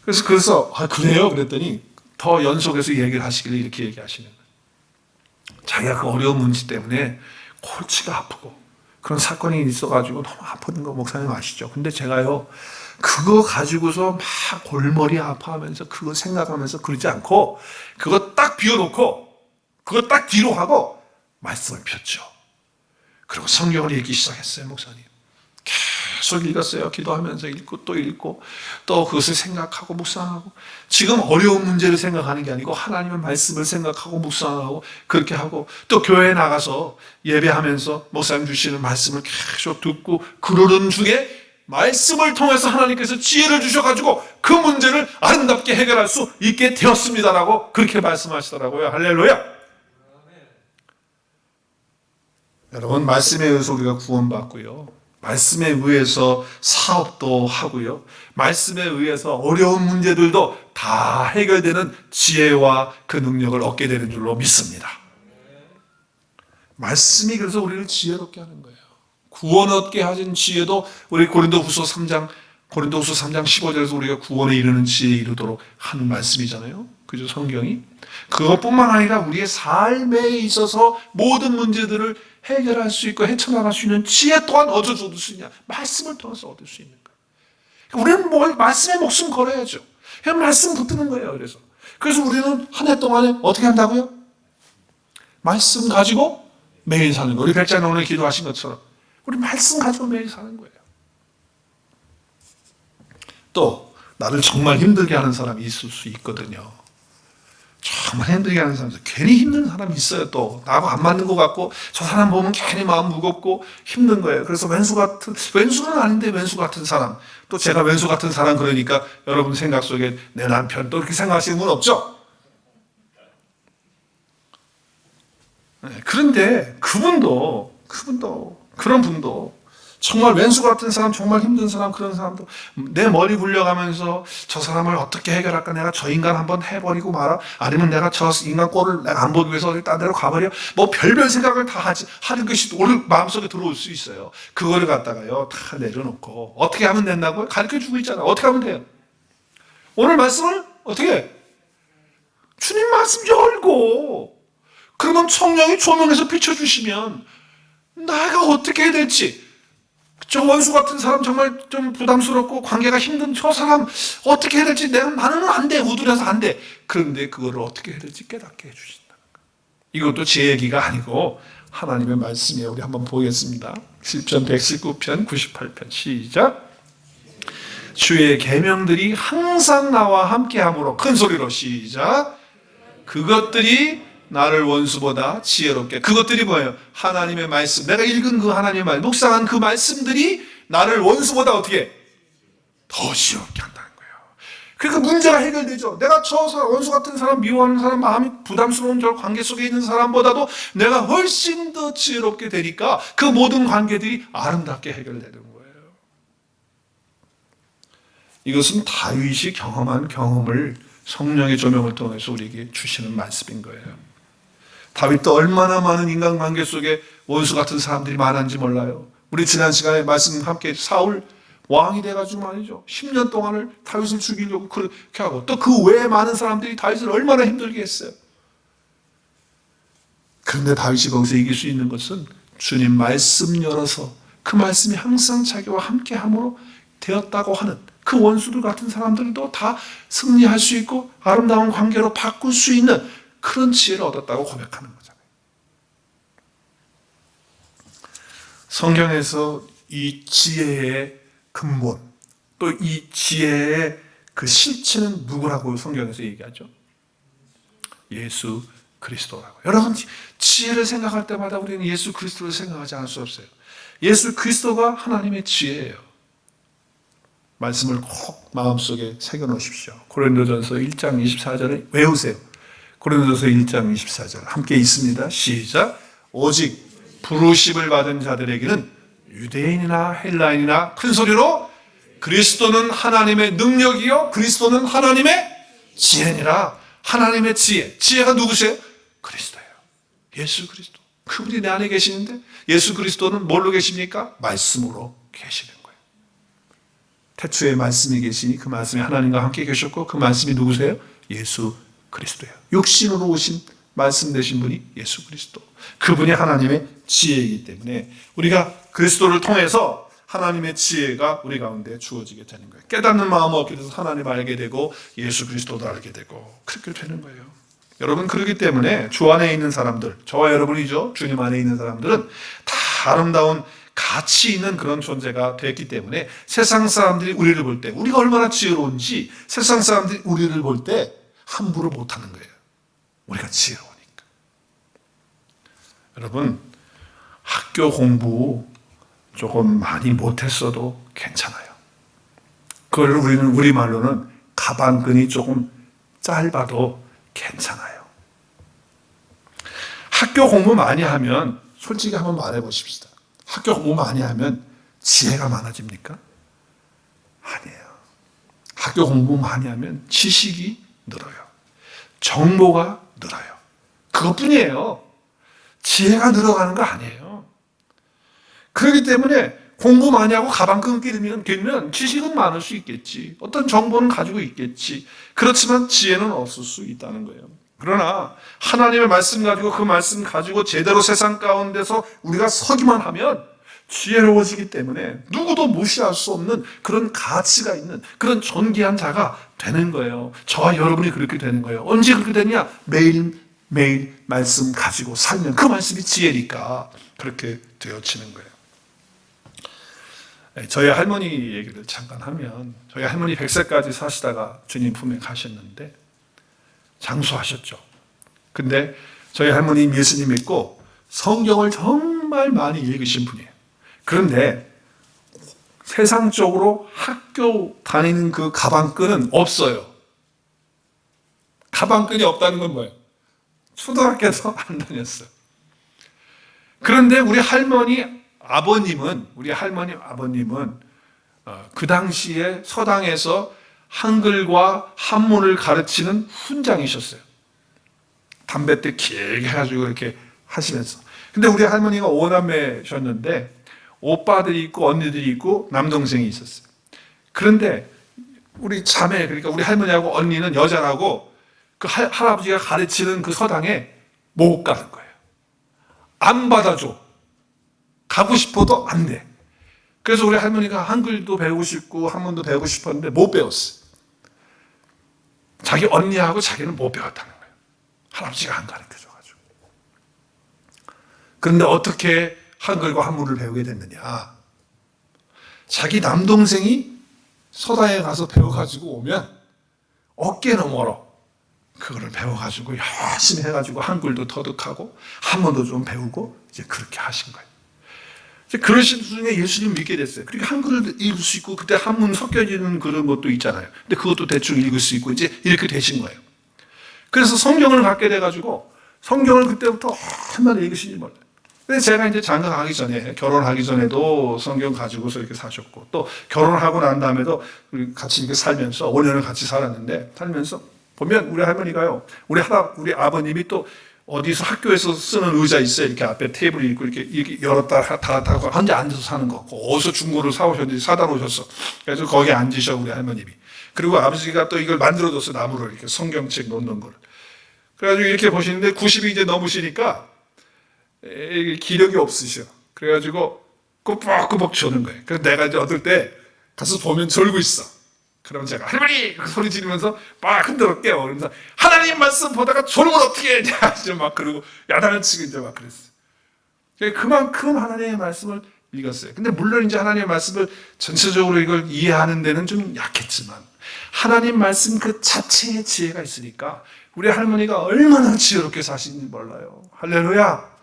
그래서 그래요? 그랬더니 더 연속해서 얘기를 하시길래 이렇게 얘기하시는 거예요. 자기가 그 어려운 문제 때문에 골치가 아프고 그런 사건이 있어가지고 너무 아픈 거 목사님 아시죠? 근데 제가요 그거 가지고서 막 골머리 아파하면서 그거 생각하면서 그러지 않고 그거 딱 비워놓고 그거 딱 뒤로 하고 말씀을 폈죠. 그리고 성경을 읽기 시작했어요. 목사님 계속 읽었어요. 기도하면서 읽고 또 그것을 생각하고 묵상하고 지금 어려운 문제를 생각하는 게 아니고 하나님의 말씀을 생각하고 묵상하고 그렇게 하고 또 교회에 나가서 예배하면서 목사님 주시는 말씀을 계속 듣고 그러는 중에 말씀을 통해서 하나님께서 지혜를 주셔가지고 그 문제를 아름답게 해결할 수 있게 되었습니다라고 그렇게 말씀하시더라고요. 할렐루야. 여러분, 말씀에 의해서 우리가 구원받고요, 말씀에 의해서 사업도 하고요, 말씀에 의해서 어려운 문제들도 다 해결되는 지혜와 그 능력을 얻게 되는 줄로 믿습니다. 말씀이 그래서 우리를 지혜롭게 하는 거예요. 구원 얻게 하신 지혜도 우리 고린도후서 3장 15절에서 우리가 구원에 이르는 지혜에 이르도록 하는 말씀이잖아요. 그죠? 성경이. 그것뿐만 아니라 우리의 삶에 있어서 모든 문제들을 해결할 수 있고 헤쳐나갈 수 있는 지혜 또한 어디서 얻을 수 있냐? 말씀을 통해서 얻을 수 있는 거예요. 우리는 말씀에 목숨 걸어야죠. 그냥 말씀 붙드는 거예요. 그래서 우리는 한 해 동안에 어떻게 한다고요? 말씀 가지고 매일 사는 거예요. 우리 백장 오늘 기도하신 것처럼 우리 말씀 가지고 매일 사는 거예요. 또 나를 정말 힘들게 하는 사람이 있을 수 있거든요. 정말 힘들게 하는 사람, 괜히 힘든 사람이 있어요. 또 나하고 안 맞는 것 같고 저 사람 보면 괜히 마음 무겁고 힘든 거예요. 그래서 왼수는 아닌데 왼수 같은 사람, 또 제가 왼수 같은 사람 그러니까 여러분 생각 속에 내 남편 또 이렇게 생각하시는 분 없죠? 그런데 그분도 그런 분도 정말 왼수 같은 사람, 정말 힘든 사람, 그런 사람도 내 머리 굴려가면서 저 사람을 어떻게 해결할까? 내가 저 인간 한번 해버리고 말아? 아니면 내가 저 인간 꼴을 내가 안 보기 위해서 딴 데로 가버려? 뭐 별별 생각을 다 하는 것이 오늘 마음속에 들어올 수 있어요. 그거를 갖다가요, 다 내려놓고 어떻게 하면 된다고요? 가르쳐주고 있잖아요. 어떻게 하면 돼요? 오늘 말씀을 어떻게 해? 주님 말씀 열고 그러면 성령이 조명해서 비춰주시면 나가 어떻게 해야 될지, 저 원수 같은 사람 정말 좀 부담스럽고 관계가 힘든 저 사람 어떻게 해야 될지 나는 안 돼. 우둘해서 안 돼. 그런데 그거를 어떻게 해야 될지 깨닫게 해주신다는 거예요. 이것도 제 얘기가 아니고 하나님의 말씀이에요. 우리 한번 보겠습니다. 시편 119편 98편 시작. 주의 계명들이 항상 나와 함께함으로, 큰 소리로 시작. 그것들이 나를 원수보다 지혜롭게. 그것들이 뭐예요? 하나님의 말씀. 내가 읽은 그 하나님의 말씀, 묵상한 그 말씀들이 나를 원수보다 어떻게? 더 지혜롭게 한다는 거예요. 그러니까 문제가 해결되죠. 내가 저 원수 같은 사람, 미워하는 사람, 마음이 부담스러운 저 관계 속에 있는 사람보다도 내가 훨씬 더 지혜롭게 되니까 그 모든 관계들이 아름답게 해결되는 거예요. 이것은 다윗이 경험한 경험을 성령의 조명을 통해서 우리에게 주시는 말씀인 거예요. 다윗도 얼마나 많은 인간관계 속에 원수 같은 사람들이 많은지 몰라요. 우리 지난 시간에 말씀 함께 사울 왕이 돼가지고 말이죠, 10년 동안을 다윗을 죽이려고 그렇게 하고, 또 그 외에 많은 사람들이 다윗을 얼마나 힘들게 했어요. 그런데 다윗이 거기서 이길 수 있는 것은 주님 말씀 열어서 그 말씀이 항상 자기와 함께함으로 되었다고 하는 그 원수들 같은 사람들도 다 승리할 수 있고 아름다운 관계로 바꿀 수 있는 그런 지혜를 얻었다고 고백하는 거잖아요. 성경에서 이 지혜의 근본, 또 이 지혜의 그 실체는 누구라고 성경에서 얘기하죠? 예수 그리스도라고. 여러분, 지혜를 생각할 때마다 우리는 예수 그리스도를 생각하지 않을 수 없어요. 예수 그리스도가 하나님의 지혜예요. 말씀을 꼭 마음속에 새겨놓으십시오. 고린도전서 1장 24절을 외우세요. 고린도전서 1장 24절 함께 있습니다. 시작. 오직 부르심을 받은 자들에게는 유대인이나 헬라인이나 큰 소리로 그리스도는 하나님의 능력이요 그리스도는 하나님의 지혜니라. 하나님의 지혜. 지혜가 누구세요? 그리스도예요. 예수 그리스도. 그분이 내 안에 계시는데 예수 그리스도는 뭘로 계십니까? 말씀으로 계시는 거예요. 태초에 말씀이 계시니 그 말씀이 하나님과 함께 계셨고 그 말씀이 누구세요? 예수 그리스도예요. 육신으로 오신 말씀 되신 분이 예수 그리스도. 그분이 하나님의 지혜이기 때문에 우리가 그리스도를 통해서 하나님의 지혜가 우리 가운데 주어지게 되는 거예요. 깨닫는 마음을 얻게 돼서 하나님을 알게 되고 예수 그리스도도 알게 되고 그렇게 되는 거예요. 여러분, 그렇기 때문에 주 안에 있는 사람들, 저와 여러분이죠. 주님 안에 있는 사람들은 다 아름다운 가치 있는 그런 존재가 됐기 때문에 세상 사람들이 우리를 볼 때 우리가 얼마나 지혜로운지 세상 사람들이 우리를 볼 때 함부로 못하는 거예요. 우리가 지혜로우니까. 여러분, 학교 공부 조금 많이 못했어도 괜찮아요. 그걸 우리는 우리말로는 가방끈이 조금 짧아도 괜찮아요. 학교 공부 많이 하면 솔직히 한번 말해 보십시다. 학교 공부 많이 하면 지혜가 많아집니까? 아니에요. 학교 공부 많이 하면 지식이 늘어요. 정보가 늘어요. 그것뿐이에요. 지혜가 늘어가는 거 아니에요. 그렇기 때문에 공부 많이 하고 가방끈 끼면 지식은 많을 수 있겠지. 어떤 정보는 가지고 있겠지. 그렇지만 지혜는 없을 수 있다는 거예요. 그러나 하나님의 말씀 가지고 그 말씀 가지고 제대로 세상 가운데서 우리가 서기만 하면 지혜로워지기 때문에 누구도 무시할 수 없는 그런 가치가 있는 그런 존귀한 자가 되는 거예요. 저와 여러분이 그렇게 되는 거예요. 언제 그렇게 되냐? 매일 말씀 가지고 살면 그 말씀이 지혜니까 그렇게 되어지는 거예요. 저희 할머니 얘기를 잠깐 하면 저희 할머니 100세까지 사시다가 주님 품에 가셨는데 장수하셨죠. 근데 저희 할머니 예수님 믿고 성경을 정말 많이 읽으신 분이에요. 그런데 세상적으로 학교 다니는 그 가방끈은 없어요. 가방끈이 없다는 건 뭐예요? 초등학교도 안 다녔어요. 그런데 우리 할머니 아버님은 그 당시에 서당에서 한글과 한문을 가르치는 훈장이셨어요. 담뱃대 길게 해가지고 이렇게 하시면서. 근데 우리 할머니가 5남매셨는데 오빠들이 있고 언니들이 있고 남동생이 있었어요. 그런데 우리 자매, 그러니까 우리 할머니하고 언니는 여자라고 그 할아버지가 가르치는 그 서당에 못 가는 거예요. 안 받아줘. 가고 싶어도 안 돼. 그래서 우리 할머니가 한글도 배우고 싶고 한문도 배우고 싶었는데 못 배웠어요. 자기 언니하고 자기는 못 배웠다는 거예요. 할아버지가 안 가르쳐줘가지고. 그런데 어떻게 한글과 한문을 배우게 됐느냐? 자기 남동생이 서당에 가서 배워가지고 오면 어깨는 멀어. 그거를 배워가지고 열심히 해가지고 한글도 터득하고 한문도 좀 배우고 이제 그렇게 하신 거예요. 이제 그러신 중에 예수님 믿게 됐어요. 그러니까 한글을 읽을 수 있고 그때 한문 섞여지는 그런 것도 있잖아요. 근데 그것도 대충 읽을 수 있고 이제 이렇게 되신 거예요. 그래서 성경을 갖게 돼가지고 성경을 그때부터 얼마나 읽으신지 몰라요. 근데 제가 이제 장가 가기 전에 결혼하기 전에도 성경 가지고서 이렇게 사셨고 또 결혼하고 난 다음에도 같이 이렇게 살면서 5년을 같이 살았는데 살면서 보면 우리 할머니가요, 우리 아버님이 또 어디서 학교에서 쓰는 의자 있어요. 이렇게 앞에 테이블이 있고 이렇게 열었다 닫았다 혼자 앉아서 사는 거. 어디서 중고를 사오셨는지 사다 놓으셨어. 그래서 거기에 앉으셔 우리 할머님이. 그리고 아버지가 또 이걸 만들어줬어. 나무로 이렇게 성경책 놓는 거를. 그래가지고 이렇게 보시는데 90이 이제 넘으시니까 기력이 없으셔. 그래가지고 꾸벅꾸벅 조는 거예요. 그래서 내가 이제 어떨 때 가서 보면 졸고 있어. 그러면 제가 할머니! 소리 지르면서 막 흔들어 깨워. 그러면서 하나님 말씀 보다가 졸면 어떻게 했냐. 이제 막 그러고 야단을 치고 이제 막 그랬어요. 그만큼 하나님의 말씀을 읽었어요. 근데 물론 이제 하나님의 말씀을 전체적으로 이걸 이해하는 데는 좀 약했지만 하나님 말씀 그 자체의 지혜가 있으니까 우리 할머니가 얼마나 지혜롭게 사시는지 몰라요. 할렐루야.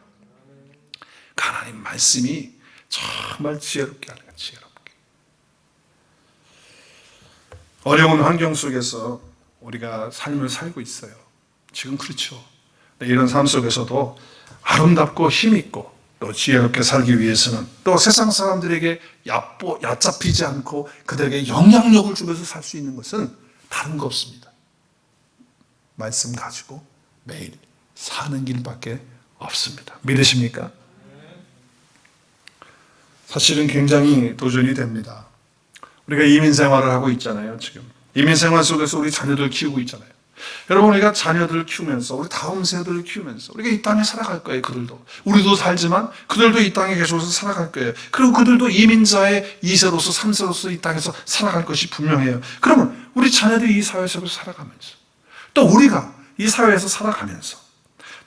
그 하나님 말씀이 정말 지혜롭게 하는 거예요. 지혜롭게. 어려운 환경 속에서 우리가 삶을 살고 있어요. 지금 그렇죠. 이런 삶 속에서도 아름답고 힘있고 또 지혜롭게 살기 위해서는 또 세상 사람들에게 얕잡히지 않고 그들에게 영향력을 주면서 살 수 있는 것은 다른 거 없습니다. 말씀 가지고 매일 사는 길밖에 없습니다. 믿으십니까? 사실은 굉장히 도전이 됩니다. 우리가 이민 생활을 하고 있잖아요, 지금. 이민 생활 속에서 우리 자녀들 키우고 있잖아요. 여러분, 우리가 자녀들을 키우면서, 우리 다음 세대를 키우면서, 우리가 이 땅에 살아갈 거예요, 그들도. 우리도 살지만, 그들도 이 땅에 계셔서 살아갈 거예요. 그리고 그들도 이민자의 2세로서, 3세로서 이 땅에서 살아갈 것이 분명해요. 그러면, 우리 자녀들이 이 사회 속에서 살아가면서, 또 우리가 이 사회에서 살아가면서,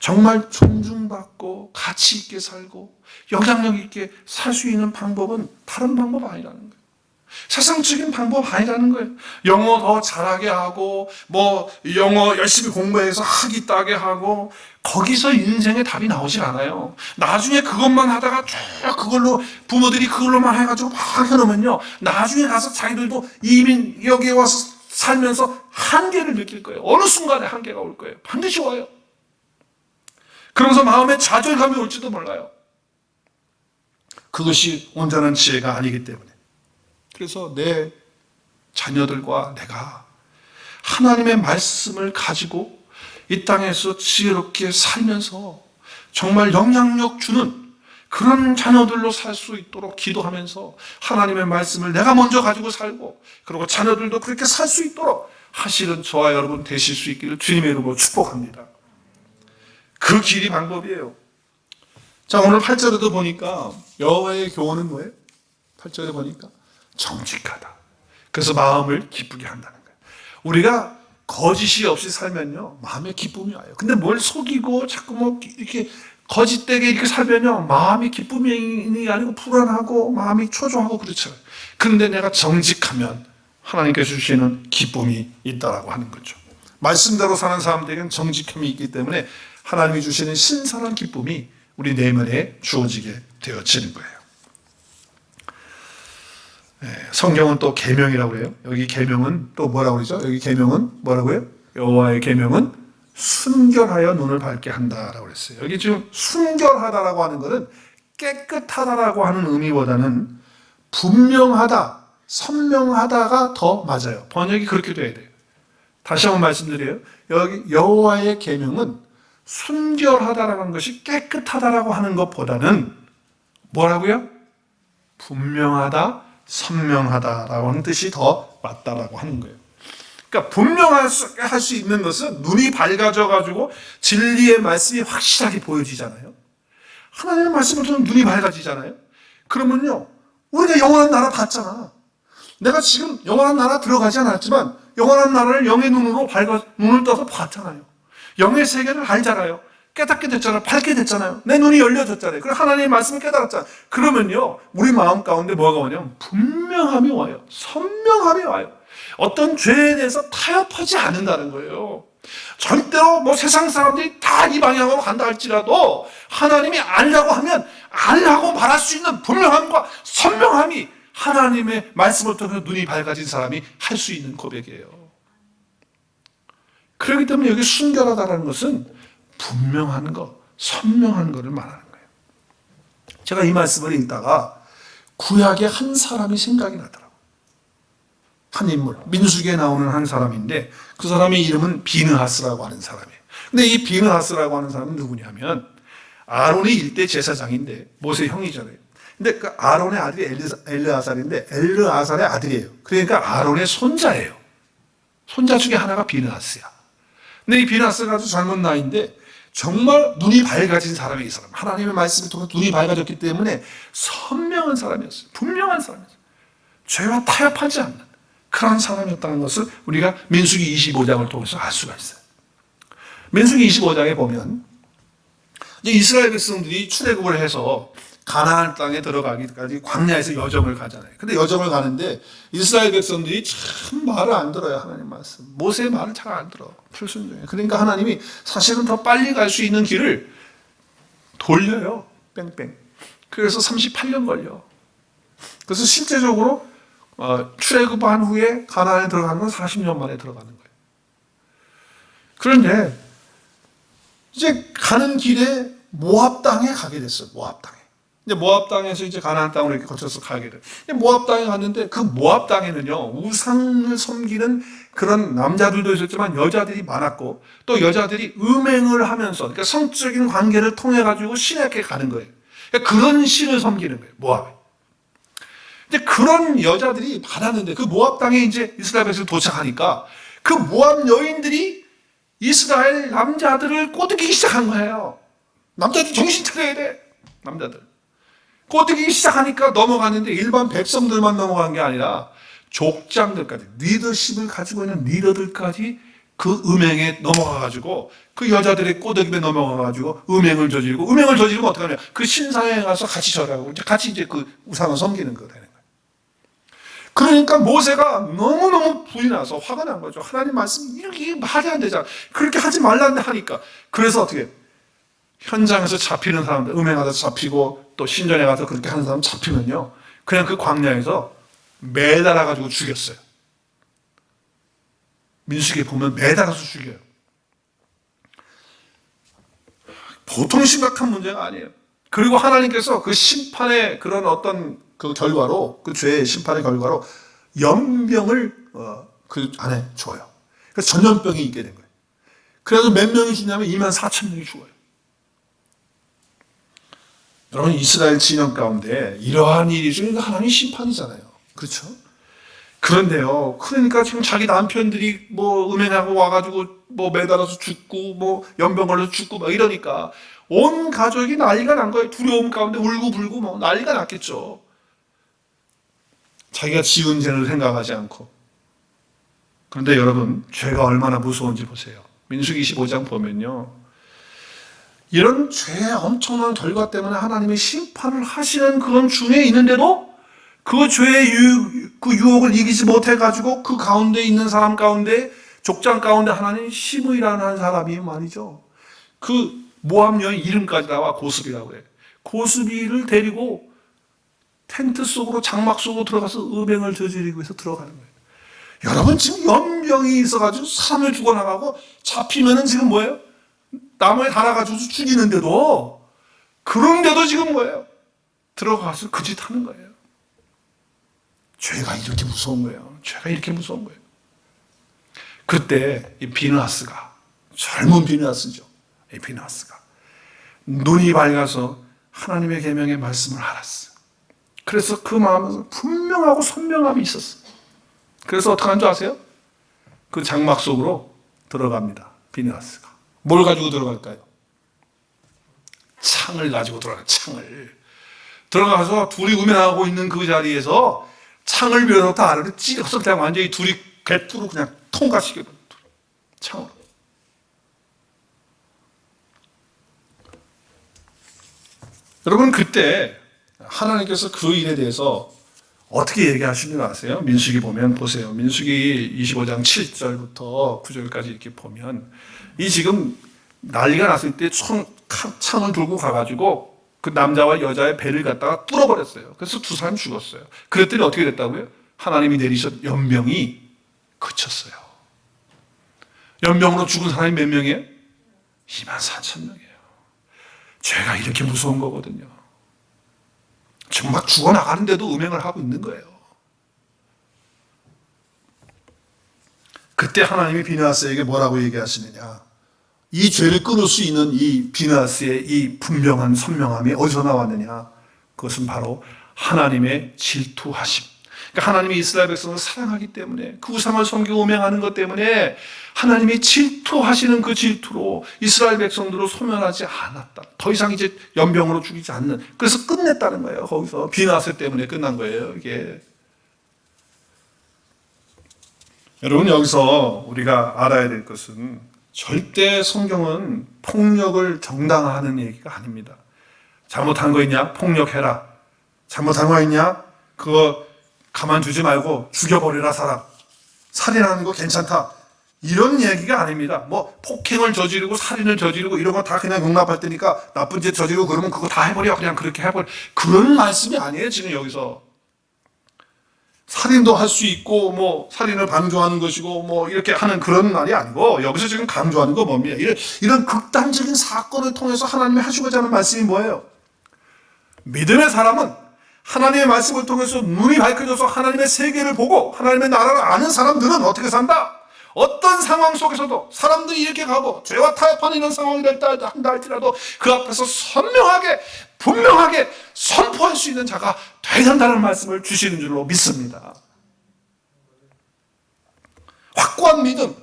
정말 존중받고, 가치 있게 살고, 영향력 있게 살 수 있는 방법은 다른 방법 아니라는 거예요. 세상적인 방법 아니라는 거예요. 영어 더 잘하게 하고, 영어 열심히 공부해서 학위 따게 하고, 거기서 인생의 답이 나오질 않아요. 나중에 그것만 하다가 쭉 그걸로, 부모들이 그걸로만 해가지고 막 해놓으면요, 나중에 가서 자기들도 이민 여기에 와서 살면서 한계를 느낄 거예요. 어느 순간에 한계가 올 거예요. 반드시 와요. 그러면서 마음에 좌절감이 올지도 몰라요. 그것이 온전한 지혜가 아니기 때문에. 그래서 내 자녀들과 내가 하나님의 말씀을 가지고 이 땅에서 지혜롭게 살면서 정말 영향력 주는 그런 자녀들로 살 수 있도록 기도하면서 하나님의 말씀을 내가 먼저 가지고 살고, 그리고 자녀들도 그렇게 살 수 있도록 하시는 저와 여러분 되실 수 있기를 주님의 이름으로 축복합니다. 그 길이 방법이에요. 자, 오늘 8절에도 보니까 여호와의 교훈은 뭐예요? 8절에 보니까 정직하다. 그래서 마음을 기쁘게 한다는 거예요. 우리가 거짓이 없이 살면요, 마음에 기쁨이 와요. 근데 뭘 속이고 자꾸 이렇게 거짓되게 이렇게 살면요, 마음이 기쁨이 아니고 불안하고 마음이 초조하고 그렇잖아요. 근데 내가 정직하면 하나님께서 주시는 기쁨이 있다라고 하는 거죠. 말씀대로 사는 사람들에게는 정직함이 있기 때문에 하나님이 주시는 신선한 기쁨이 우리 내면에 주어지게 되어지는 거예요. 성경은 또 계명이라고 해요. 여기 계명은 또 뭐라고 그러죠? 여기 계명은 뭐라고요? 여호와의 계명은 순결하여 눈을 밝게 한다라고 그랬어요. 여기 지금 순결하다라고 하는 것은 깨끗하다라고 하는 의미보다는 분명하다, 선명하다가 더 맞아요. 번역이 그렇게 돼야 돼요. 다시 한번 말씀드려요. 여기 여호와의 계명은 순결하다라고 하는 것이 깨끗하다라고 하는 것보다는 뭐라고요? 분명하다, 선명하다라고 하는 뜻이 더 맞다라고 하는 거예요. 그러니까 분명할 수 있는 것은 눈이 밝아져가지고 진리의 말씀이 확실하게 보여지잖아요. 하나님의 말씀을 들으면 눈이 밝아지잖아요. 그러면요, 우리가 영원한 나라 봤잖아. 내가 지금 영원한 나라 들어가지 않았지만 영원한 나라를 영의 눈으로 눈을 떠서 봤잖아요. 영의 세계를 알잖아요. 깨닫게 됐잖아요. 밝게 됐잖아요. 내 눈이 열려졌잖아요. 그래서 하나님의 말씀을 깨달았잖아요. 그러면요, 우리 마음 가운데 뭐가 오냐면 분명함이 와요. 선명함이 와요. 어떤 죄에 대해서 타협하지 않는다는 거예요. 절대로 세상 사람들이 다 이 방향으로 간다 할지라도 하나님이 알라고 하면 알라고 말할 수 있는 분명함과 선명함이 하나님의 말씀을 통해서 눈이 밝아진 사람이 할 수 있는 고백이에요. 그렇기 때문에 여기 순결하다는 것은 분명한 것, 선명한 것을 말하는 거예요. 제가 이 말씀을 읽다가 구약의 한 사람이 생각이 나더라고요. 한 인물, 민수기에 나오는 한 사람인데 그 사람의 이름은 비느하스라고 하는 사람이에요. 근데 이 비느하스라고 하는 사람은 누구냐면 아론의 일대 제사장인데 모세 형이잖아요. 근데 그 아론의 아들이 엘르아살인데 엘르아살의 아들이에요. 그러니까 아론의 손자예요. 손자 중에 하나가 비느하스야. 근데 이 비느하스가 아주 젊은 나이인데 정말 눈이 밝아진 사람이 이 사람. 하나님의 말씀을 통해 눈이 밝아졌기 때문에 선명한 사람이었어요. 분명한 사람이었어요. 죄와 타협하지 않는 그런 사람이었다는 것을 우리가 민수기 25장을 통해서 알 수가 있어요. 민수기 25장에 보면 이제 이스라엘 백성들이 출애굽을 해서 가나안 땅에 들어가기까지 광야에서 여정을 가잖아요. 근데 여정을 가는데 이스라엘 백성들이 참 말을 안 들어요. 하나님 말씀. 모세의 말을 잘 안 들어. 불순종해. 그러니까 하나님이 사실은 더 빨리 갈 수 있는 길을 돌려요. 뺑뺑. 그래서 38년 걸려. 그래서 실제적으로 출애굽한 후에 가나안에 들어가는 건 40년 만에 들어가는 거예요. 그런데 이제 가는 길에 모압 땅에 가게 됐어요. 모압 땅에. 이제 모압 땅에서 이제 가나안 땅으로 이렇게 거쳐서 가게 돼요. 모압 땅에 갔는데 그 모압 땅에는요, 우상을 섬기는 그런 남자들도 있었지만 여자들이 많았고 또 여자들이 음행을 하면서 그러니까 성적인 관계를 통해 가지고 신에게 가는 거예요. 그러니까 그런 신을 섬기는 거예요. 모압에. 근데 그런 여자들이 많았는데 그 모압 땅에 이제 이스라엘에서 도착하니까 그 모압 여인들이 이스라엘 남자들을 꼬드기기 시작한 거예요. 남자들 정신 차려야 돼. 남자들. 꼬드기기 시작하니까 넘어갔는데 일반 백성들만 넘어간 게 아니라 족장들까지, 리더십을 가지고 있는 리더들까지 그 음행에 넘어가가지고 그 여자들의 꼬드김에 넘어가가지고 음행을 저지르고, 음행을 저지르면 어떡하냐. 그 신사에 가서 같이 절하고 같이 이제 그 우상을 섬기는 거 되는 거예요. 그러니까 모세가 너무너무 불이 나서 화가 난 거죠. 하나님 말씀이 이렇게 말이 안 되잖아. 그렇게 하지 말라는데 하니까. 그래서 어떻게 현장에서 잡히는 사람들, 음행하다 잡히고 또 신전에 가서 그렇게 하는 사람 잡히면요, 그냥 그 광야에서 매달아가지고 죽였어요. 민수기에 보면 매달아서 죽여요. 보통 심각한 문제가 아니에요. 그리고 하나님께서 그 심판의 그런 어떤 그 결과로, 그 죄의 심판의 결과로 연병을 그 안에 줘요. 그래서 전염병이 있게 된 거예요. 그래서 몇 명이 죽냐면 24,000명이 죽어요. 여러분, 이스라엘 진영 가운데 이러한 일이 있으니까 하나님 심판이잖아요. 그렇죠? 그런데요, 그러니까 지금 자기 남편들이 뭐 음행하고 와가지고 뭐 매달아서 죽고 뭐 연병 걸려서 죽고 막 이러니까 온 가족이 난리가 난 거예요. 두려움 가운데 울고불고 뭐 난리가 났겠죠. 자기가 지은 죄를 생각하지 않고. 그런데 여러분, 죄가 얼마나 무서운지 보세요. 민수기 25장 보면요, 이런 죄의 엄청난 결과 때문에 하나님이 심판을 하시는 그런 중에 있는데도 그 죄의 그 유혹을 이기지 못해가지고 그 가운데 있는 사람 가운데, 족장 가운데 하나님 시므이라는 한 사람이 말이죠, 그 모압 여인 이름까지 나와 고스비라고 해요. 고스비를 데리고 텐트 속으로, 장막 속으로 들어가서 음행을 저지르기 위해서 들어가는 거예요. 여러분, 지금 연병이 있어가지고 사람을 죽어나가고 잡히면은 지금 뭐예요? 나무에 달아가지고 죽이는데도, 그런데도 지금 뭐예요? 들어가서 그 짓 하는 거예요. 죄가 이렇게 무서운 거예요. 죄가 이렇게 무서운 거예요. 그때 이 비느하스가, 젊은 비느하스죠. 이 비느하스가 눈이 밝아서 하나님의 계명의 말씀을 알았어요. 그래서 그 마음에서 분명하고 선명함이 있었어요. 그래서 어떻게 하는 줄 아세요? 그 장막 속으로 들어갑니다. 비느하스가. 뭘 가지고 들어갈까요? 창을 가지고 들어가요. 창을. 들어가서 둘이 음행하고 있는 그 자리에서 창을 밀어놓고 아래로 찢어서 그냥 완전히 둘이 개뚜로 그냥 통과시켜요. 창으로. 여러분, 그때 하나님께서 그 일에 대해서 어떻게 얘기하시는 줄 아세요? 민수기 보면 보세요. 민수기 25장 7절부터 9절까지 이렇게 보면, 이 지금 난리가 났을 때 창을 들고 가가지고 그 남자와 여자의 배를 갖다가 뚫어버렸어요. 그래서 두 사람이 죽었어요. 그랬더니 어떻게 됐다고요? 하나님이 내리셨 연병이 그쳤어요. 연병으로 죽은 사람이 몇 명이에요? 24,000명이에요. 죄가 이렇게 무서운 거거든요. 지금 막 죽어나가는데도 음행을 하고 있는 거예요. 그때 하나님이 비느하스에게 뭐라고 얘기하시느냐? 이 죄를 끊을 수 있는 이 비느하스의 이 분명한 선명함이 어디서 나왔느냐? 그것은 바로 하나님의 질투하심. 그러니까 하나님이 이스라엘 백성을 사랑하기 때문에, 그 우상을 섬기고 음행하는 것 때문에 하나님이 질투하시는 그 질투로 이스라엘 백성들을 소멸하지 않았다. 더 이상 이제 연병으로 죽이지 않는. 그래서 끝냈다는 거예요. 거기서 비느하스 때문에 끝난 거예요, 이게. 여러분, 여기서 우리가 알아야 될 것은, 절대 성경은 폭력을 정당화하는 얘기가 아닙니다. 잘못한 거 있냐? 폭력해라. 잘못한 거 있냐? 그거 가만두지 말고 죽여버리라, 사람. 살인하는 거 괜찮다. 이런 얘기가 아닙니다. 뭐 폭행을 저지르고 살인을 저지르고 이런 거 다 그냥 용납할 테니까 나쁜 짓 저지르고 그러면 그거 다 해버려. 그냥 그렇게 해버려. 그런 말씀이 아니에요, 지금 여기서. 살인도 할 수 있고, 뭐, 살인을 방조하는 것이고, 뭐, 이렇게 하는 그런 말이 아니고, 여기서 지금 강조하는 거 뭡니까? 이런 극단적인 사건을 통해서 하나님이 하시고자 하는 말씀이 뭐예요? 믿음의 사람은 하나님의 말씀을 통해서 눈이 밝혀져서 하나님의 세계를 보고, 하나님의 나라를 아는 사람들은 어떻게 산다? 어떤 상황 속에서도 사람들이 이렇게 가고 죄와 타협하는 이런 상황이 한다 할지라도 그 앞에서 선명하게, 분명하게 선포할 수 있는 자가 되야 한다는 말씀을 주시는 줄로 믿습니다. 확고한 믿음.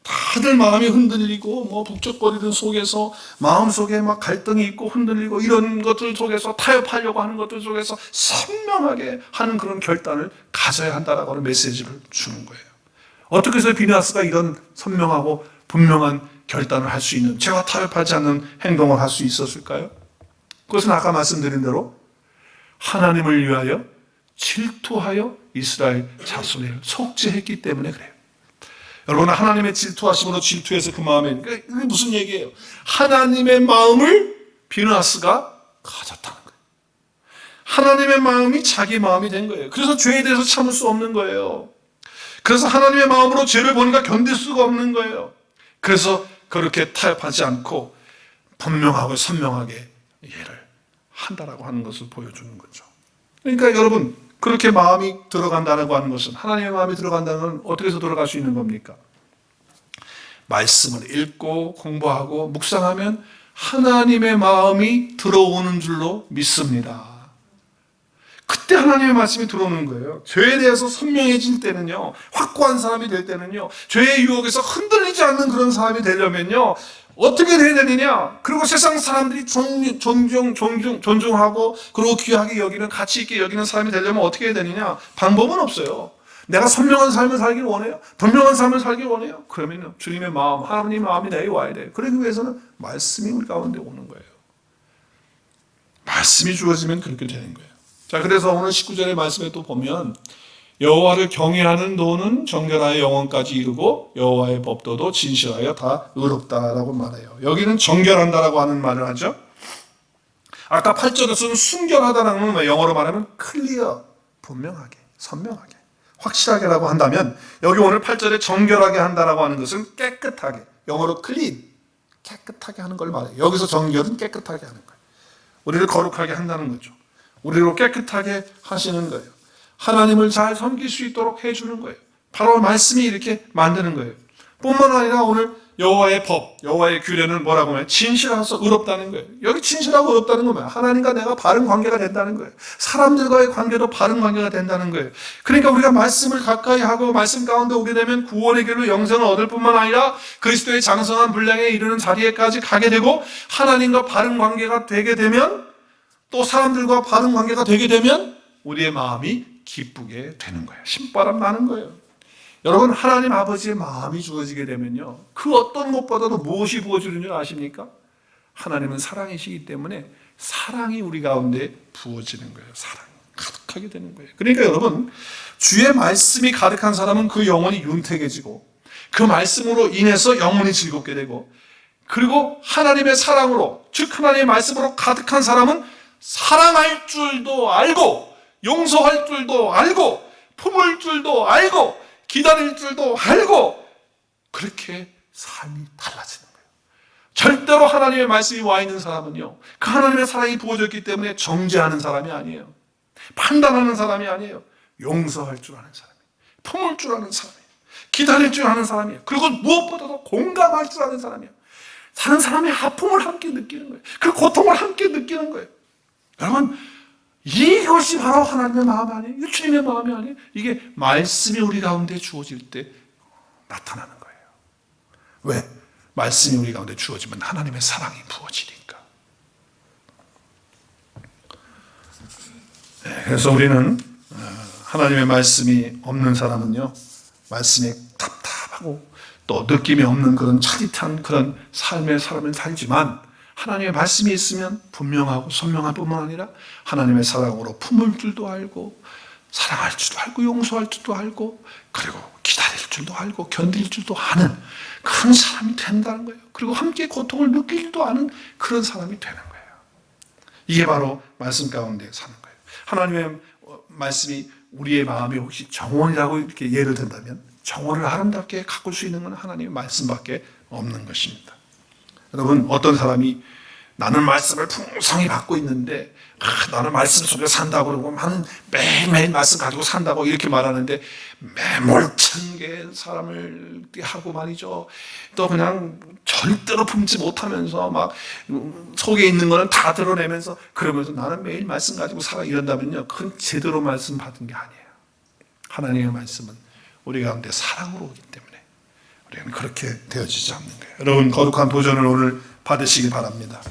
다들 마음이 흔들리고 뭐 북적거리는 속에서 마음속에 막 갈등이 있고 흔들리고 이런 것들 속에서 타협하려고 하는 것들 속에서 선명하게 하는 그런 결단을 가져야 한다라고 하는 메시지를 주는 거예요. 어떻게 해서 비느하스가 이런 선명하고 분명한 결단을 할 수 있는, 죄와 타협하지 않는 행동을 할 수 있었을까요? 그것은 아까 말씀드린 대로 하나님을 위하여 질투하여 이스라엘 자손을 속죄했기 때문에 그래요. 여러분, 하나님의 질투하심으로 질투해서 그 마음에, 그게 무슨 얘기예요? 하나님의 마음을 비느하스가 가졌다는 거예요. 하나님의 마음이 자기 마음이 된 거예요. 그래서 죄에 대해서 참을 수 없는 거예요. 그래서 하나님의 마음으로 죄를 보니까 견딜 수가 없는 거예요. 그래서 그렇게 타협하지 않고 분명하고 선명하게 예를 한다라고 하는 것을 보여주는 거죠. 그러니까 여러분, 그렇게 마음이 들어간다고 하는 것은, 하나님의 마음이 들어간다는 건 어떻게 해서 들어갈 수 있는 겁니까? 말씀을 읽고 공부하고 묵상하면 하나님의 마음이 들어오는 줄로 믿습니다. 그때 하나님의 말씀이 들어오는 거예요. 죄에 대해서 선명해질 때는요, 확고한 사람이 될 때는요, 죄의 유혹에서 흔들리지 않는 그런 사람이 되려면요, 어떻게 돼야 되느냐? 그리고 세상 사람들이 존중하고 그리고 귀하게 여기는, 가치 있게 여기는 사람이 되려면 어떻게 해야 되느냐? 방법은 없어요. 내가 선명한 삶을 살길 원해요? 분명한 삶을 살길 원해요? 그러면 주님의 마음, 하나님의 마음이 내게 와야 돼요. 그러기 위해서는 말씀이 우리 가운데 오는 거예요. 말씀이 주어지면 그렇게 되는 거예요. 자, 그래서 오늘 19절의 말씀에 또 보면 여호와를 경외하는 도는 정결하여 영원까지 이르고 여호와의 법도도 진실하여 다 의롭다라고 말해요. 여기는 정결한다라고 하는 말을 하죠. 아까 8절에서는 순결하다라는 말, 영어로 말하면 클리어, 분명하게, 선명하게, 확실하게라고 한다면 여기 오늘 8절에 정결하게 한다라고 하는 것은 깨끗하게, 영어로 클린, 깨끗하게 하는 걸 말해요. 여기서 정결은 깨끗하게 하는 거예요. 우리를 거룩하게 한다는 거죠. 우리로 깨끗하게 하시는 거예요. 하나님을 잘 섬길 수 있도록 해주는 거예요. 바로 말씀이 이렇게 만드는 거예요. 뿐만 아니라 오늘 여호와의 법, 여호와의 규례는 뭐라고 하면 진실하서 의롭다는 거예요. 여기 진실하고 의롭다는 건 뭐예요? 하나님과 내가 바른 관계가 된다는 거예요. 사람들과의 관계도 바른 관계가 된다는 거예요. 그러니까 우리가 말씀을 가까이 하고 말씀 가운데 오게 되면 구원의 길로 영생을 얻을 뿐만 아니라 그리스도의 장성한 분량에 이르는 자리에까지 가게 되고, 하나님과 바른 관계가 되게 되면, 또 사람들과 바른 관계가 되게 되면 우리의 마음이 기쁘게 되는 거예요. 신바람 나는 거예요. 여러분, 하나님 아버지의 마음이 주어지게 되면요, 그 어떤 것보다도 무엇이 부어지는 줄 아십니까? 하나님은 사랑이시기 때문에 사랑이 우리 가운데 부어지는 거예요. 사랑이 가득하게 되는 거예요. 그러니까 여러분, 주의 말씀이 가득한 사람은 그 영혼이 윤택해지고, 그 말씀으로 인해서 영혼이 즐겁게 되고, 그리고 하나님의 사랑으로, 즉 하나님의 말씀으로 가득한 사람은 사랑할 줄도 알고, 용서할 줄도 알고, 품을 줄도 알고, 기다릴 줄도 알고, 그렇게 삶이 달라지는 거예요. 절대로 하나님의 말씀이 와 있는 사람은요, 그 하나님의 사랑이 부어졌기 때문에 정죄하는 사람이 아니에요. 판단하는 사람이 아니에요. 용서할 줄 아는 사람이에요. 품을 줄 아는 사람이에요. 기다릴 줄 아는 사람이에요. 그리고 무엇보다도 공감할 줄 아는 사람이에요. 다른 사람의 아픔을 함께 느끼는 거예요. 그 고통을 함께 느끼는 거예요. 여러분, 이것이 바로 하나님의 마음 아니에요? 이게 주님의 마음이 아니에요? 이게 말씀이 우리 가운데 주어질 때 나타나는 거예요. 왜? 말씀이 우리 가운데 주어지면 하나님의 사랑이 부어지니까. 네, 그래서 우리는 하나님의 말씀이 없는 사람은요, 말씀이 답답하고 또 느낌이 없는 그런 차릿한 그런 삶의 사람을 살지만, 하나님의 말씀이 있으면 분명하고 선명한 뿐만 아니라 하나님의 사랑으로 품을 줄도 알고, 사랑할 줄도 알고, 용서할 줄도 알고, 그리고 기다릴 줄도 알고, 견딜 줄도 아는 그런 사람이 된다는 거예요. 그리고 함께 고통을 느낄 줄도 아는 그런 사람이 되는 거예요. 이게 바로 말씀 가운데 사는 거예요. 하나님의 말씀이 우리의 마음이 혹시 정원이라고 이렇게 예를 든다면, 정원을 아름답게 가꿀 수 있는 건 하나님의 말씀밖에 없는 것입니다. 여러분, 어떤 사람이 나는 말씀을 풍성히 받고 있는데, 나는 말씀 속에 산다고 그러고, 나는 매일매일 말씀 가지고 산다고 이렇게 말하는데, 매몰찬 게 사람을 하고 말이죠. 또 그냥 절대로 품지 못하면서 막 속에 있는 거는 다 드러내면서 그러면서 나는 매일 말씀 가지고 살아 이런다면요, 그건 제대로 말씀 받은 게 아니에요. 하나님의 말씀은 우리 가운데 사랑으로 오기 때문에 우리는 그렇게 되어지지 않는 거예요. 여러분, 거룩한 도전을 오늘 받으시기 바랍니다.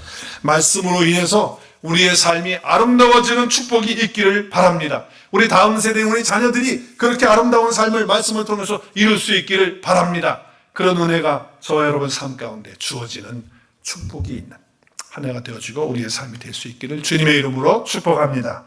말씀으로 인해서 우리의 삶이 아름다워지는 축복이 있기를 바랍니다. 우리 다음 세대, 우리 자녀들이 그렇게 아름다운 삶을 말씀을 통해서 이룰 수 있기를 바랍니다. 그런 은혜가 저와 여러분 삶 가운데 주어지는 축복이 있는 한 해가 되어지고 우리의 삶이 될 수 있기를 주님의 이름으로 축복합니다.